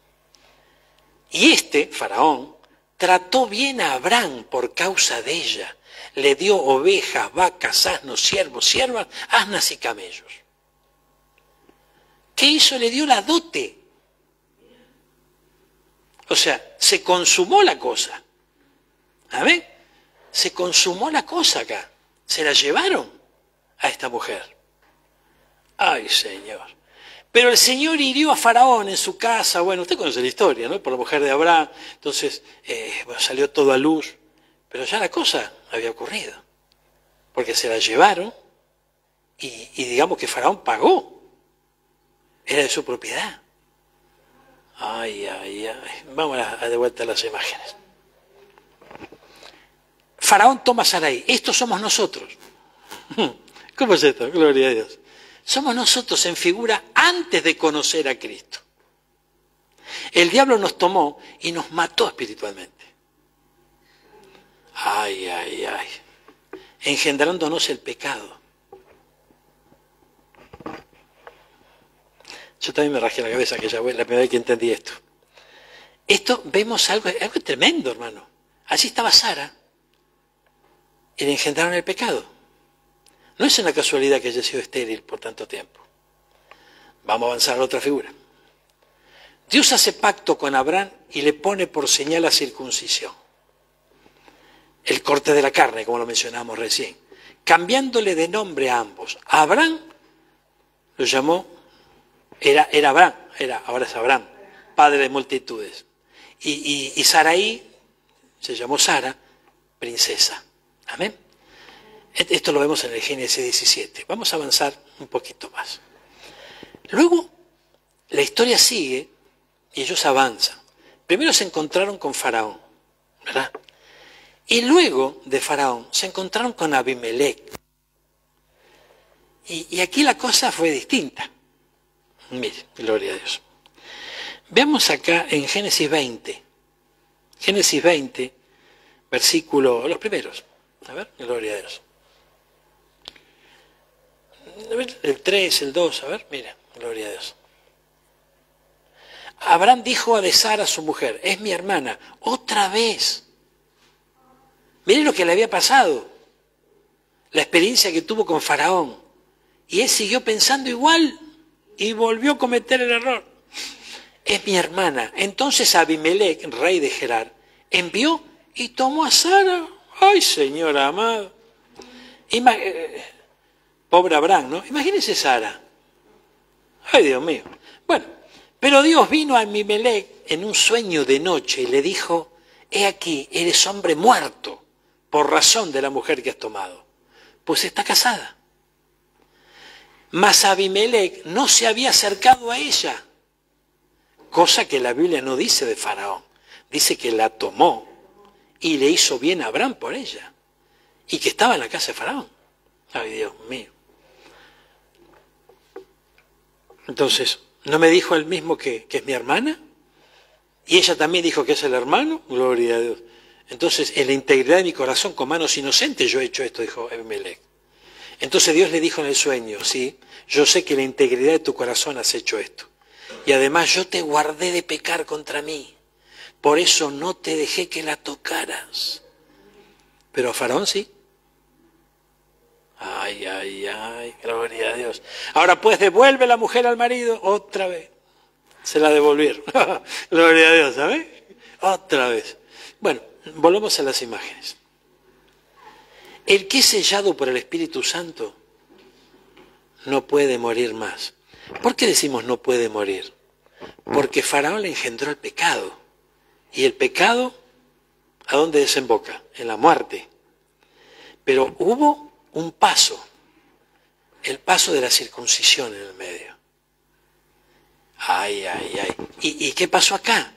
Y Faraón, trató bien a Abraham por causa de ella. Le dio ovejas, vacas, asnos, siervos, siervas, asnas y camellos. ¿Qué hizo? Le dio la dote. O sea, se consumó la cosa. ¿Amén? Se consumó la cosa acá. Se la llevaron a esta mujer. Ay, Señor. Pero el Señor hirió a Faraón en su casa. Bueno, usted conoce la historia, ¿no? Por la mujer de Abraham. Entonces, salió todo a luz. Pero ya la cosa había ocurrido. Porque se la llevaron y digamos que Faraón pagó. Era de su propiedad. Ay, ay, ay. Vamos de vuelta a las imágenes. Faraón toma a Sarai. Estos somos nosotros. ¿Cómo es esto? Gloria a Dios. Somos nosotros en figura antes de conocer a Cristo. El diablo nos tomó y nos mató espiritualmente. Ay, ay, ay. Engendrándonos el pecado. Yo también me rajé la cabeza aquella vez, la primera vez que entendí esto. Esto vemos algo tremendo, hermano. Así estaba Sara. Y le engendraron el pecado. No es una casualidad que haya sido estéril por tanto tiempo. Vamos a avanzar a otra figura. Dios hace pacto con Abraham y le pone por señal la circuncisión. El corte de la carne, como lo mencionamos recién. Cambiándole de nombre a ambos. A Abraham lo llamó, era Abraham, ahora es Abraham, padre de multitudes. Y Sarai se llamó Sara, princesa. Amén. Esto lo vemos en el Génesis 17. Vamos a avanzar un poquito más. Luego, la historia sigue y ellos avanzan. Primero se encontraron con Faraón, ¿verdad? Y luego de Faraón se encontraron con Abimelech. Y aquí la cosa fue distinta. Mire, gloria a Dios. Veamos acá en Génesis 20. Génesis 20, versículo, los primeros. A ver, gloria a Dios. A ver, el 3, el 2, a ver, mira, gloria a Dios. Abraham dijo a Sara, su mujer, es mi hermana, otra vez. Miren lo que le había pasado, la experiencia que tuvo con Faraón. Y él siguió pensando igual y volvió a cometer el error. Es mi hermana. Entonces Abimelech, rey de Gerar, envió y tomó a Sara. Ay, Señor amado. Pobre Abraham, ¿no? Imagínese Sara. Ay, Dios mío. Bueno, pero Dios vino a Abimelech en un sueño de noche y le dijo, he aquí, eres hombre muerto por razón de la mujer que has tomado. Pues está casada. Mas Abimelech no se había acercado a ella. Cosa que la Biblia no dice de Faraón. Dice que la tomó y le hizo bien a Abraham por ella. Y que estaba en la casa de Faraón. Ay, Dios mío. Entonces, ¿no me dijo él mismo que es mi hermana? Y ella también dijo que es el hermano. Gloria a Dios. Entonces, en la integridad de mi corazón, con manos inocentes, yo he hecho esto, dijo Abimelech. Entonces Dios le dijo en el sueño, sí, yo sé que en la integridad de tu corazón has hecho esto. Y además yo te guardé de pecar contra mí. Por eso no te dejé que la tocaras. Pero a Faraón sí. Ay, ay, ay, gloria a Dios. Ahora pues devuelve la mujer al marido otra vez. Se la devolvieron. Gloria a Dios, ¿sabes? Otra vez. Bueno, volvamos a las imágenes. El que es sellado por el Espíritu Santo no puede morir más. ¿Por qué decimos no puede morir? Porque Faraón le engendró el pecado. Y el pecado ¿A dónde desemboca? En la muerte. Pero hubo un paso, el paso de la circuncisión en el medio. Ay, ay, ay. ¿Y qué pasó acá?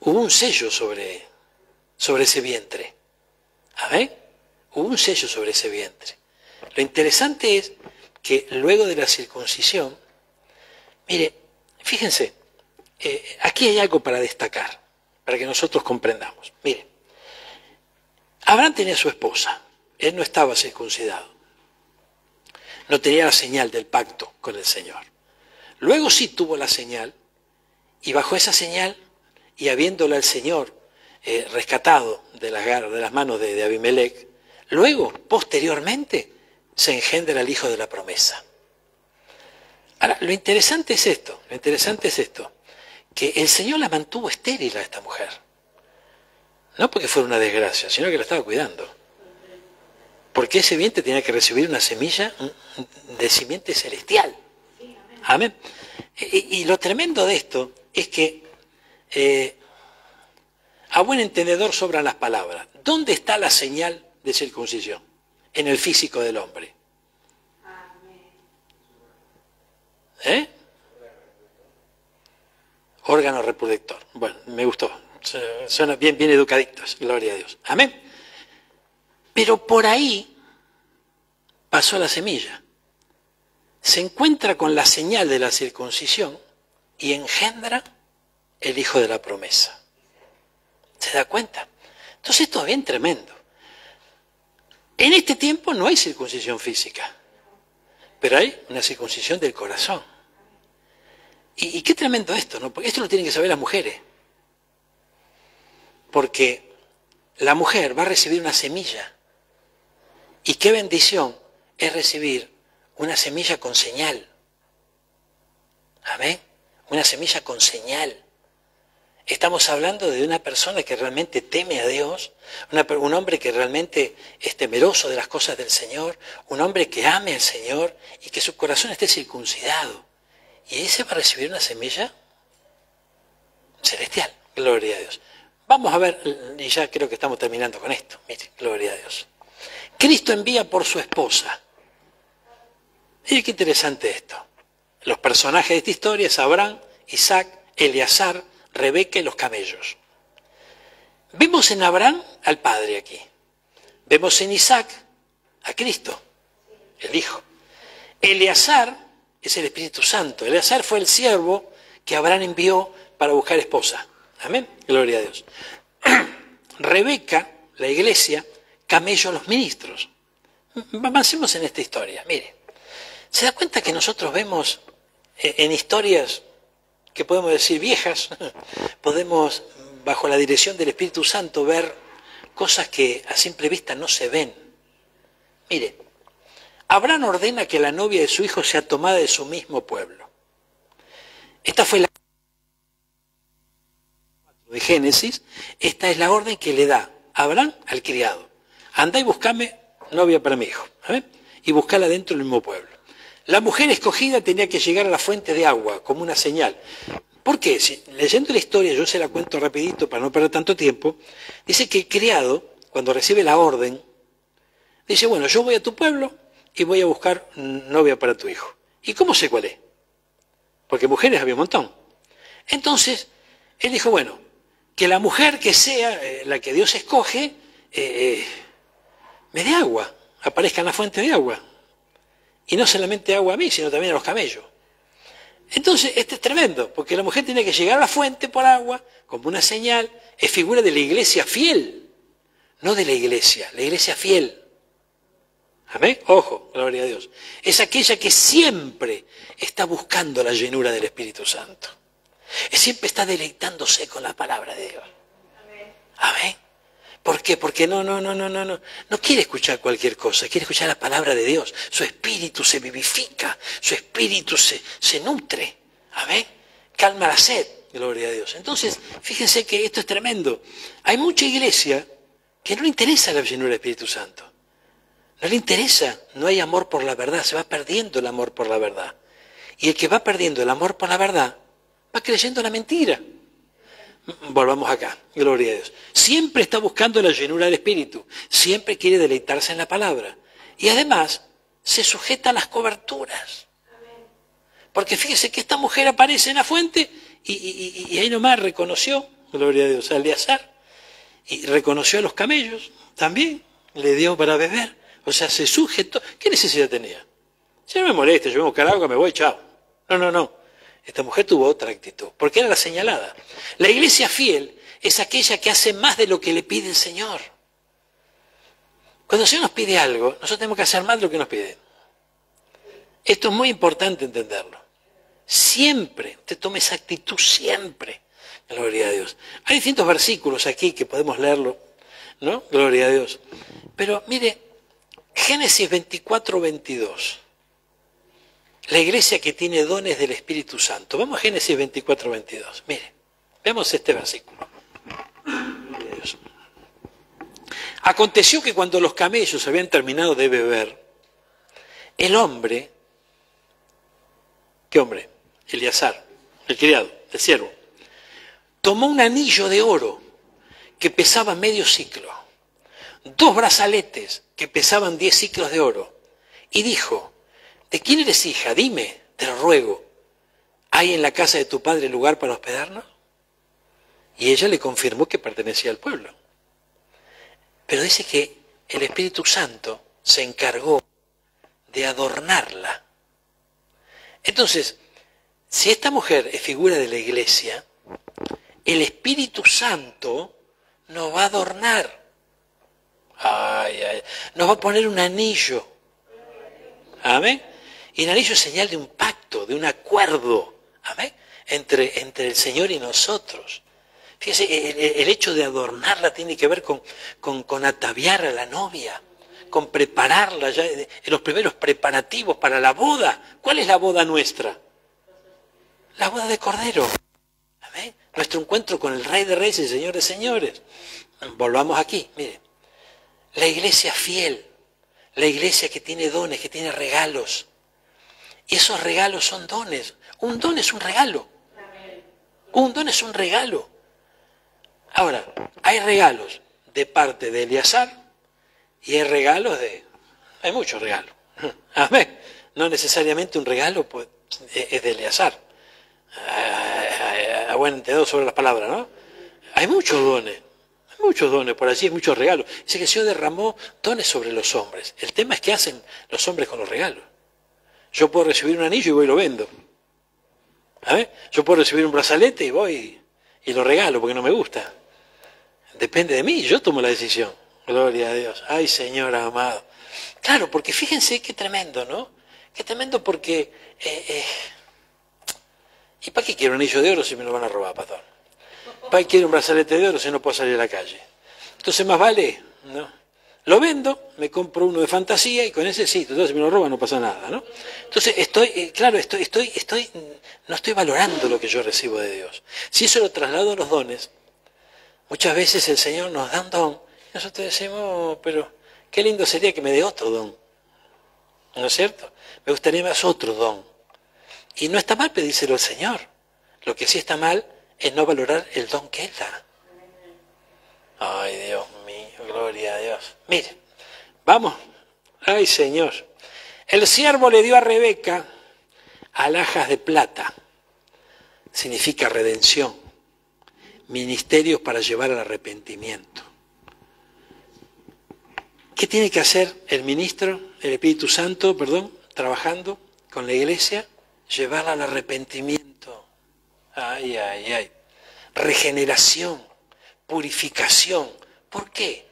Hubo un sello sobre ese vientre. A ver, hubo un sello sobre ese vientre. Lo interesante es que luego de la circuncisión, mire, fíjense, aquí hay algo para destacar, para que nosotros comprendamos. Mire, Abraham tenía a su esposa, él no estaba circuncidado, no tenía la señal del pacto con el Señor. Luego sí tuvo la señal, y bajo esa señal, y habiéndola el Señor rescatado de las manos de Abimelech, luego, posteriormente, se engendra el hijo de la promesa. Ahora, lo interesante es esto, que el Señor la mantuvo estéril a esta mujer. No porque fuera una desgracia, sino que la estaba cuidando. Porque ese vientre tenía que recibir una semilla de simiente celestial. Amén. Y lo tremendo de esto es que a buen entendedor sobran las palabras. ¿Dónde está la señal de circuncisión? En el físico del hombre. Órgano reproductor. Bueno, me gustó. Suena bien educaditos. Gloria a Dios. Amén. Pero por ahí pasó la semilla. Se encuentra con la señal de la circuncisión y engendra el hijo de la promesa. ¿Se da cuenta? Entonces esto es bien tremendo. En este tiempo no hay circuncisión física, pero hay una circuncisión del corazón. Y qué tremendo esto, ¿no? Porque esto lo tienen que saber las mujeres. Porque la mujer va a recibir una semilla. Y qué bendición es recibir una semilla con señal. Amén. Una semilla con señal. Estamos hablando de una persona que realmente teme a Dios, un hombre que realmente es temeroso de las cosas del Señor, un hombre que ame al Señor y que su corazón esté circuncidado. Y ese va a recibir una semilla celestial. Gloria a Dios. Vamos a ver, y ya creo que estamos terminando con esto. Mire, gloria a Dios. Cristo envía por su esposa. Mire qué interesante esto. Los personajes de esta historia es Abraham, Isaac, Eleazar, Rebeca y los camellos. Vemos en Abraham al Padre aquí. Vemos en Isaac a Cristo, el Hijo. Eleazar es el Espíritu Santo. Eleazar fue el siervo que Abraham envió para buscar esposa. Amén. Gloria a Dios. Rebeca, la iglesia, camellos, los ministros. Avancemos en esta historia. Mire, ¿se da cuenta que nosotros vemos en historias que podemos decir viejas, podemos, bajo la dirección del Espíritu Santo, ver cosas que a simple vista no se ven? Mire, Abraham ordena que la novia de su hijo sea tomada de su mismo pueblo. Esta fue la de Génesis, esta es la orden que le da Abraham al criado. Anda y buscame novia para mi hijo, ¿eh? Y buscala dentro del mismo pueblo. La mujer escogida tenía que llegar a la fuente de agua como una señal. ¿Por qué? Si, leyendo la historia, yo se la cuento rapidito para no perder tanto tiempo, dice que el criado, cuando recibe la orden, dice, bueno, yo voy a tu pueblo y voy a buscar novia para tu hijo. ¿Y cómo sé cuál es? Porque mujeres había un montón. Entonces, él dijo, bueno, que la mujer que sea la que Dios escoge, me dé agua, aparezca en la fuente de agua. Y no solamente agua a mí, sino también a los camellos. Entonces, esto es tremendo, porque la mujer tiene que llegar a la fuente por agua, como una señal, es figura de la iglesia fiel, no de la iglesia fiel. Amén. Ojo, gloria a Dios. Es aquella que siempre está buscando la llenura del Espíritu Santo. Siempre está deleitándose con la palabra de Dios. Amén. ¿Por qué? Porque no quiere escuchar cualquier cosa, quiere escuchar la palabra de Dios. Su espíritu se vivifica, su espíritu se nutre. Amén. Calma la sed, gloria a Dios. Entonces, fíjense que esto es tremendo. Hay mucha iglesia que no le interesa la llenura del Espíritu Santo. No le interesa, no hay amor por la verdad, se va perdiendo el amor por la verdad. Y el que va perdiendo el amor por la verdad, va creyendo la mentira. Volvamos acá, gloria a Dios. Siempre está buscando la llenura del Espíritu, siempre quiere deleitarse en la palabra. Y además se sujeta a las coberturas. Porque fíjese que esta mujer aparece en la fuente y ahí nomás reconoció, gloria a Dios, a Eleazar. Y reconoció a los camellos también, le dio para beber. O sea, se sujetó. ¿Qué necesidad tenía? Si no me molesta, yo voy a buscar agua, me voy, chao. No. Esta mujer tuvo otra actitud, porque era la señalada. La iglesia fiel es aquella que hace más de lo que le pide el Señor. Cuando el Señor nos pide algo, nosotros tenemos que hacer más de lo que nos pide. Esto es muy importante entenderlo. Siempre, usted tome esa actitud siempre. Gloria a Dios. Hay distintos versículos aquí que podemos leerlo, ¿no? Gloria a Dios. Pero mire, Génesis 24, 22. La iglesia que tiene dones del Espíritu Santo. Vamos a Génesis 24, 22. Mire, veamos este versículo. Gloria a Dios. Aconteció que cuando los camellos habían terminado de beber, el hombre, ¿qué hombre? Eleazar, el criado, el siervo, tomó un anillo de oro que pesaba medio ciclo, 2 brazaletes que pesaban 10 ciclos de oro, y dijo: ¿de quién eres hija? Dime, te lo ruego, ¿hay en la casa de tu padre lugar para hospedarnos? Y ella le confirmó que pertenecía al pueblo. Pero dice que el Espíritu Santo se encargó de adornarla. Entonces, si esta mujer es figura de la iglesia, el Espíritu Santo nos va a adornar. Nos va a poner un anillo. Amén. Y el anillo es señal de un pacto, de un acuerdo. Amén. Entre el Señor y nosotros. Fíjese, el hecho de adornarla tiene que ver con ataviar a la novia, con prepararla ya en los primeros preparativos para la boda. ¿Cuál es la boda nuestra? La boda de Cordero. Amén. Nuestro encuentro con el Rey de Reyes y Señor de Señores. Volvamos aquí, mire. La iglesia fiel, la iglesia que tiene dones, que tiene regalos. Y esos regalos son dones. Un don es un regalo. Un don es un regalo. Ahora, hay regalos de parte de Eleazar y hay regalos de... Hay muchos regalos. Amén. No necesariamente un regalo pues, es de Eleazar. A buen entendedor sobre las palabras, ¿no? Hay muchos dones por allí, hay muchos regalos. Dice que el Señor derramó dones sobre los hombres. El tema es qué hacen los hombres con los regalos. Yo puedo recibir un anillo y voy y lo vendo. ¿Sabes? Yo puedo recibir un brazalete y voy y lo regalo porque no me gusta. Depende de mí, yo tomo la decisión. Gloria a Dios. Ay, Señor amado. Claro, porque fíjense qué tremendo, ¿no? Qué tremendo porque... ¿Y para qué quiero un anillo de oro si me lo van a robar, pastor? ¿Para qué quiero un brazalete de oro si no puedo salir a la calle? Entonces más vale, ¿no? Lo vendo, me compro uno de fantasía y con ese sí, entonces si me lo roban no pasa nada, ¿no? Entonces no estoy valorando lo que yo recibo de Dios. Si eso lo traslado a los dones, muchas veces el Señor nos da un don y nosotros decimos, oh, pero qué lindo sería que me dé otro don, ¿no es cierto? Me gustaría más otro don. Y no está mal pedírselo al Señor. Lo que sí está mal es no valorar el don que Él da. Ay, Dios mío, gloria a Dios. Mire, vamos. Ay, Señor. El siervo le dio a Rebeca alhajas de plata. Significa redención. Ministerios para llevar al arrepentimiento. ¿Qué tiene que hacer el ministro, el Espíritu Santo, trabajando con la iglesia? Llevarla al arrepentimiento. Ay, ay, ay. Regeneración, purificación. ¿Por qué?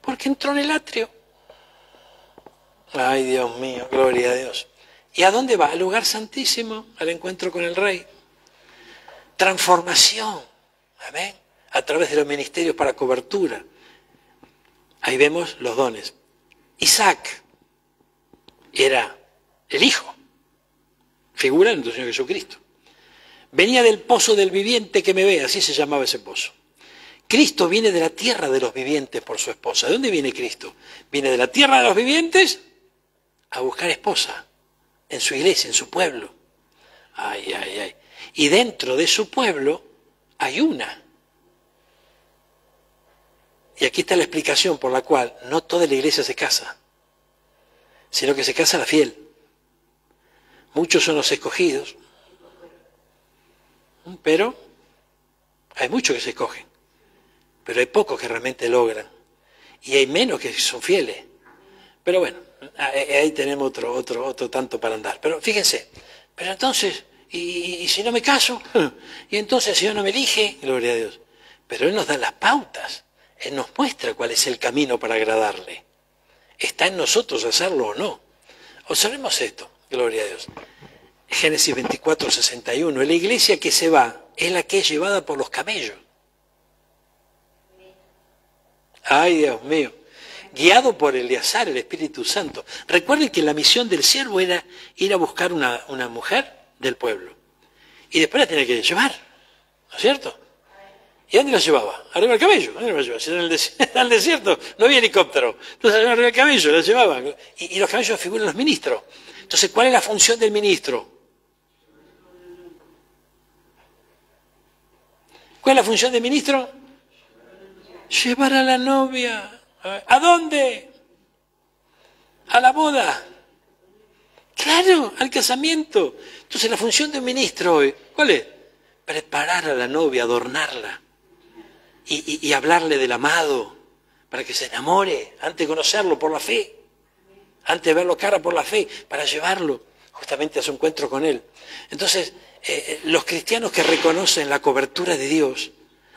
Porque entró en el atrio. Ay, Dios mío, gloria a Dios. ¿Y a dónde va? Al lugar santísimo, al encuentro con el Rey. Transformación. Amén. A través de los ministerios para cobertura. Ahí vemos los dones. Isaac era el hijo. Figura en nuestro Señor Jesucristo. Venía del pozo del viviente que me ve, así se llamaba ese pozo. Cristo viene de la tierra de los vivientes por su esposa. ¿De dónde viene Cristo? Viene de la tierra de los vivientes a buscar esposa en su iglesia, en su pueblo. Ay, ay, ay. Y dentro de su pueblo hay una. Y aquí está la explicación por la cual no toda la iglesia se casa, sino que se casa la fiel. Muchos son los escogidos, pero hay muchos que se escogen, pero hay pocos que realmente logran, y hay menos que son fieles. Pero bueno, ahí tenemos otro tanto para andar. Pero fíjense, pero entonces, y si no me caso, y entonces si Dios no me elige, gloria a Dios. Pero Él nos da las pautas, Él nos muestra cuál es el camino para agradarle. Está en nosotros hacerlo o no. Observemos esto, gloria a Dios. Génesis 24, 61. La iglesia que se va es la que es llevada por los camellos. Ay, Dios mío. Guiado por Eleazar, el Espíritu Santo. Recuerden que la misión del siervo era ir a buscar una mujer del pueblo. Y después la tenía que llevar, ¿no es cierto? ¿Y dónde la llevaba? Arriba del camello. ¿Dónde la llevaba? Si era en el desierto, no había helicóptero. Entonces arriba del camello la llevaba. Y los camellos figuran los ministros. Entonces, ¿cuál es la función del ministro? ¿Cuál es la función del ministro? Llevar a la novia. ¿A dónde? A la boda. Claro, al casamiento. Entonces la función del ministro hoy, ¿cuál es? Preparar a la novia, adornarla. Y hablarle del amado, para que se enamore, antes de conocerlo por la fe. Antes de verlo cara por la fe, para llevarlo justamente a su encuentro con Él. Entonces, los cristianos que reconocen la cobertura de Dios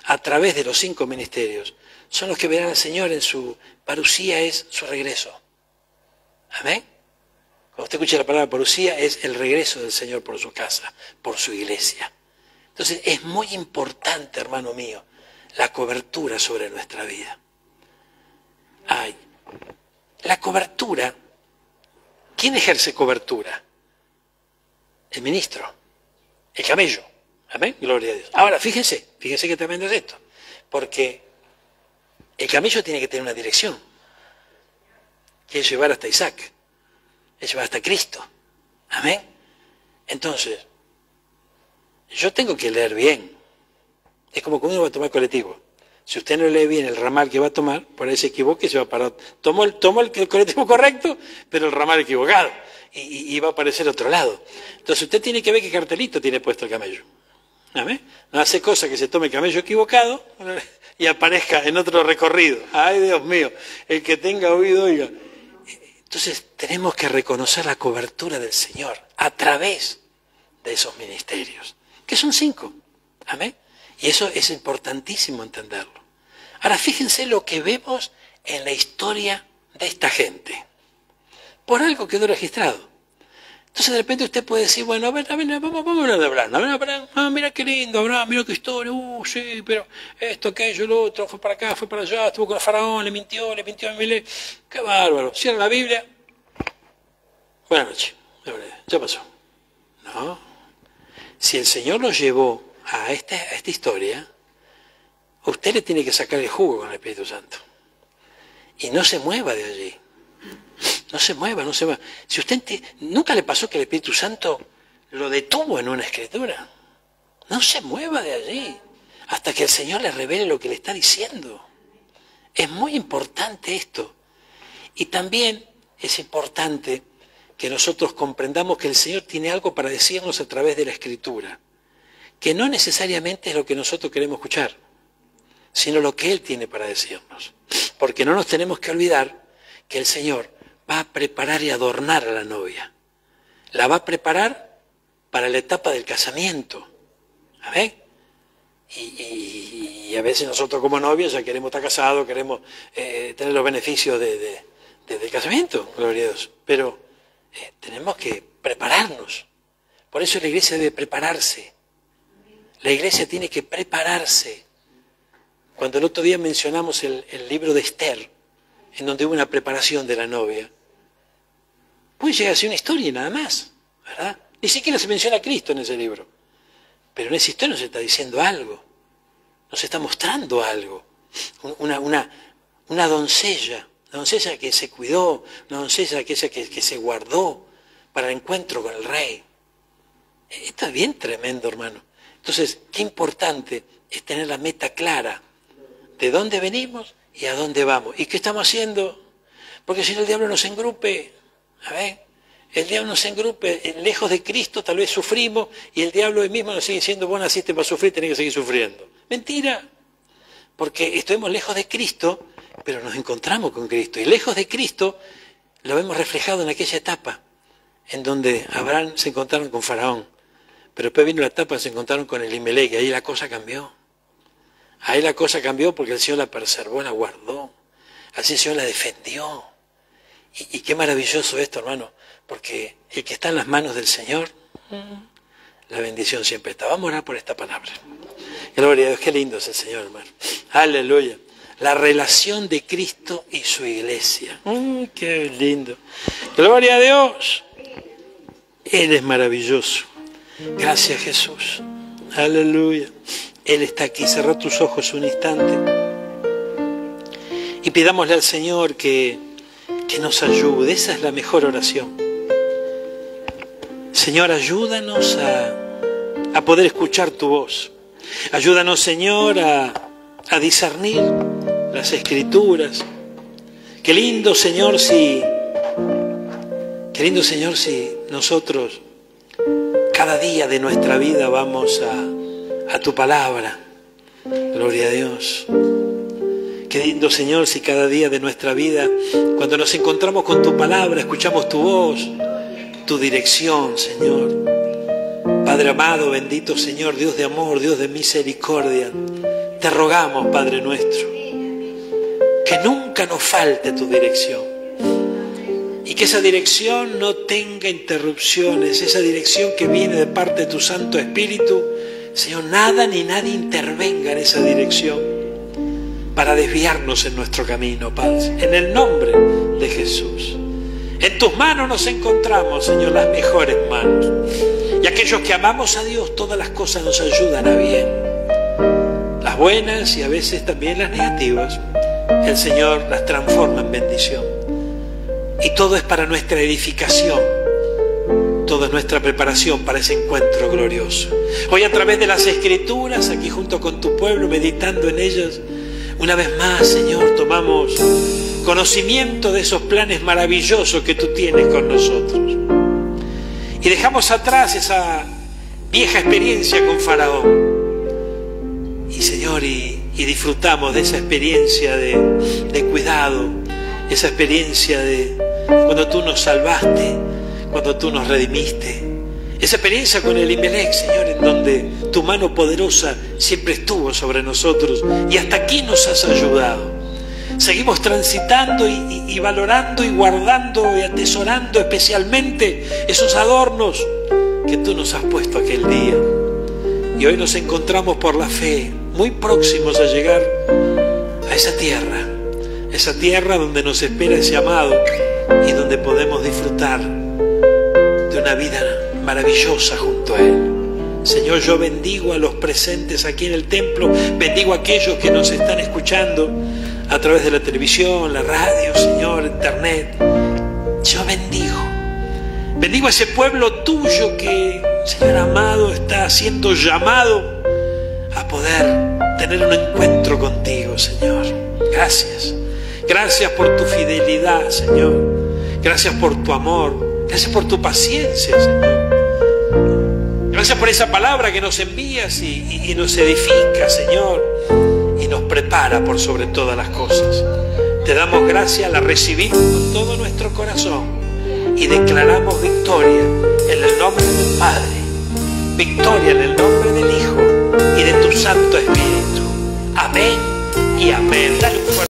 a través de los 5 ministerios, son los que verán al Señor en su parusía, es su regreso. Amén. Cuando usted escucha la palabra parusía, es el regreso del Señor por su casa, por su iglesia. Entonces es muy importante, hermano mío, la cobertura sobre nuestra vida. Ay, la cobertura, ¿quién ejerce cobertura? El ministro, el camello. Amén, gloria a Dios. Ahora, fíjense que tremendo es esto, porque el camello tiene que tener una dirección, que es llevar hasta Isaac, es llevar hasta Cristo. Amén. Entonces, yo tengo que leer bien. Es como cuando uno va a tomar colectivo. Si usted no lee bien el ramal que va a tomar, por ahí se equivoca y se va a parar. Tomó el colectivo correcto, pero el ramal equivocado. Y va a aparecer otro lado. Entonces usted tiene que ver qué cartelito tiene puesto el camello. ¿Amén? No hace cosa que se tome el camello equivocado y aparezca en otro recorrido. Ay, Dios mío, el que tenga oído, oiga. Entonces tenemos que reconocer la cobertura del Señor a través de esos ministerios, que son 5. Amén. Y eso es importantísimo entenderlo. Ahora fíjense lo que vemos en la historia de esta gente. Por algo quedó registrado. Entonces de repente usted puede decir, bueno, a ver, vamos a hablar de Abraham. Mira qué lindo, Abraham, mira qué historia, sí, pero esto, aquello, lo otro, fue para acá, fue para allá, estuvo con el faraón, le mintió a Milé. Qué bárbaro. Cierra la Biblia. Buenas noches. Ya pasó. No. Si el Señor lo llevó a esta historia, usted le tiene que sacar el jugo con el Espíritu Santo. Y no se mueva de allí. No se mueva. Si usted nunca le pasó que el Espíritu Santo lo detuvo en una escritura, no se mueva de allí hasta que el Señor le revele lo que le está diciendo. Es muy importante esto. Y también es importante que nosotros comprendamos que el Señor tiene algo para decirnos a través de la escritura, que no necesariamente es lo que nosotros queremos escuchar, sino lo que Él tiene para decirnos. Porque no nos tenemos que olvidar que el Señor va a preparar y adornar a la novia. La va a preparar para la etapa del casamiento. ¿Amén? Y a veces nosotros como novios ya queremos estar casados, queremos tener los beneficios del casamiento, gloria a Dios. Pero tenemos que prepararnos. Por eso la iglesia debe prepararse. La iglesia tiene que prepararse. Cuando el otro día mencionamos el libro de Esther, en donde hubo una preparación de la novia, puede llegar a ser una historia y nada más, ¿verdad? Ni siquiera se menciona a Cristo en ese libro. Pero en esa historia nos está diciendo algo, nos está mostrando algo. Una doncella que se cuidó, una doncella que se guardó para el encuentro con el rey. Esto es bien tremendo, hermano. Entonces, qué importante es tener la meta clara de dónde venimos y a dónde vamos. ¿Y qué estamos haciendo? Porque si no el diablo nos engrupe, a ver, el diablo nos engrupe, lejos de Cristo tal vez sufrimos y el diablo hoy mismo nos sigue diciendo, vos naciste para sufrir, tenés que seguir sufriendo. Mentira, porque estuvimos lejos de Cristo, pero nos encontramos con Cristo. Y lejos de Cristo lo vemos reflejado en aquella etapa en donde Abraham se encontraron con Faraón. Pero después vino la etapa, se encontraron con Elimelec y ahí la cosa cambió. Ahí la cosa cambió porque el Señor la preservó, la guardó. Así el Señor la defendió. Y qué maravilloso esto, hermano, porque el que está en las manos del Señor, la bendición siempre está. Vamos a orar por esta palabra. Gloria a Dios, qué lindo es el Señor, hermano. Aleluya. La relación de Cristo y su iglesia. Qué lindo. Gloria a Dios. Él es maravilloso. Gracias, Jesús. Aleluya. Él está aquí. Cerrá tus ojos un instante. Y pidámosle al Señor que nos ayude. Esa es la mejor oración. Señor, ayúdanos a poder escuchar tu voz. Ayúdanos, Señor, a discernir las Escrituras. Qué lindo, Señor, si nosotros cada día de nuestra vida vamos a tu palabra. Gloria a Dios. Qué lindo, Señor, si cada día de nuestra vida, cuando nos encontramos con tu palabra, escuchamos tu voz, tu dirección, Señor. Padre amado, bendito Señor, Dios de amor, Dios de misericordia, te rogamos, Padre nuestro, que nunca nos falte tu dirección y que esa dirección no tenga interrupciones, esa dirección que viene de parte de tu Santo Espíritu, Señor, nada ni nadie intervenga en esa dirección para desviarnos en nuestro camino, Padre, en el nombre de Jesús. En tus manos nos encontramos, Señor, las mejores manos. Y aquellos que amamos a Dios, todas las cosas nos ayudan a bien. Las buenas y a veces también las negativas, el Señor las transforma en bendición. Y todo es para nuestra edificación. Toda nuestra preparación para ese encuentro glorioso. Hoy a través de las Escrituras, aquí junto con tu pueblo, meditando en ellas, una vez más, Señor, tomamos conocimiento de esos planes maravillosos que tú tienes con nosotros. Y dejamos atrás esa vieja experiencia con Faraón. Y Señor, y disfrutamos de esa experiencia de cuidado, esa experiencia de cuando tú nos salvaste, cuando tú nos redimiste. Esa experiencia con Elimelec, Señor, en donde tu mano poderosa siempre estuvo sobre nosotros y hasta aquí nos has ayudado. Seguimos transitando y valorando y guardando y atesorando especialmente esos adornos que tú nos has puesto aquel día. Y hoy nos encontramos por la fe muy próximos a llegar a esa tierra donde nos espera ese amado y donde podemos disfrutar de una vida maravillosa junto a Él. Señor, yo bendigo a los presentes aquí en el templo, bendigo a aquellos que nos están escuchando a través de la televisión, la radio, Señor, internet. Yo bendigo a ese pueblo tuyo que, Señor amado, está siendo llamado a poder tener un encuentro contigo, Señor. Gracias por tu fidelidad, Señor. Gracias por tu amor, gracias por tu paciencia, Señor. Gracias por esa palabra que nos envías y nos edifica, Señor, y nos prepara por sobre todas las cosas. Te damos gracias, la recibimos con todo nuestro corazón y declaramos victoria en el nombre del Padre, victoria en el nombre del Hijo y de tu Santo Espíritu. Amén y amén. Dale un fuerte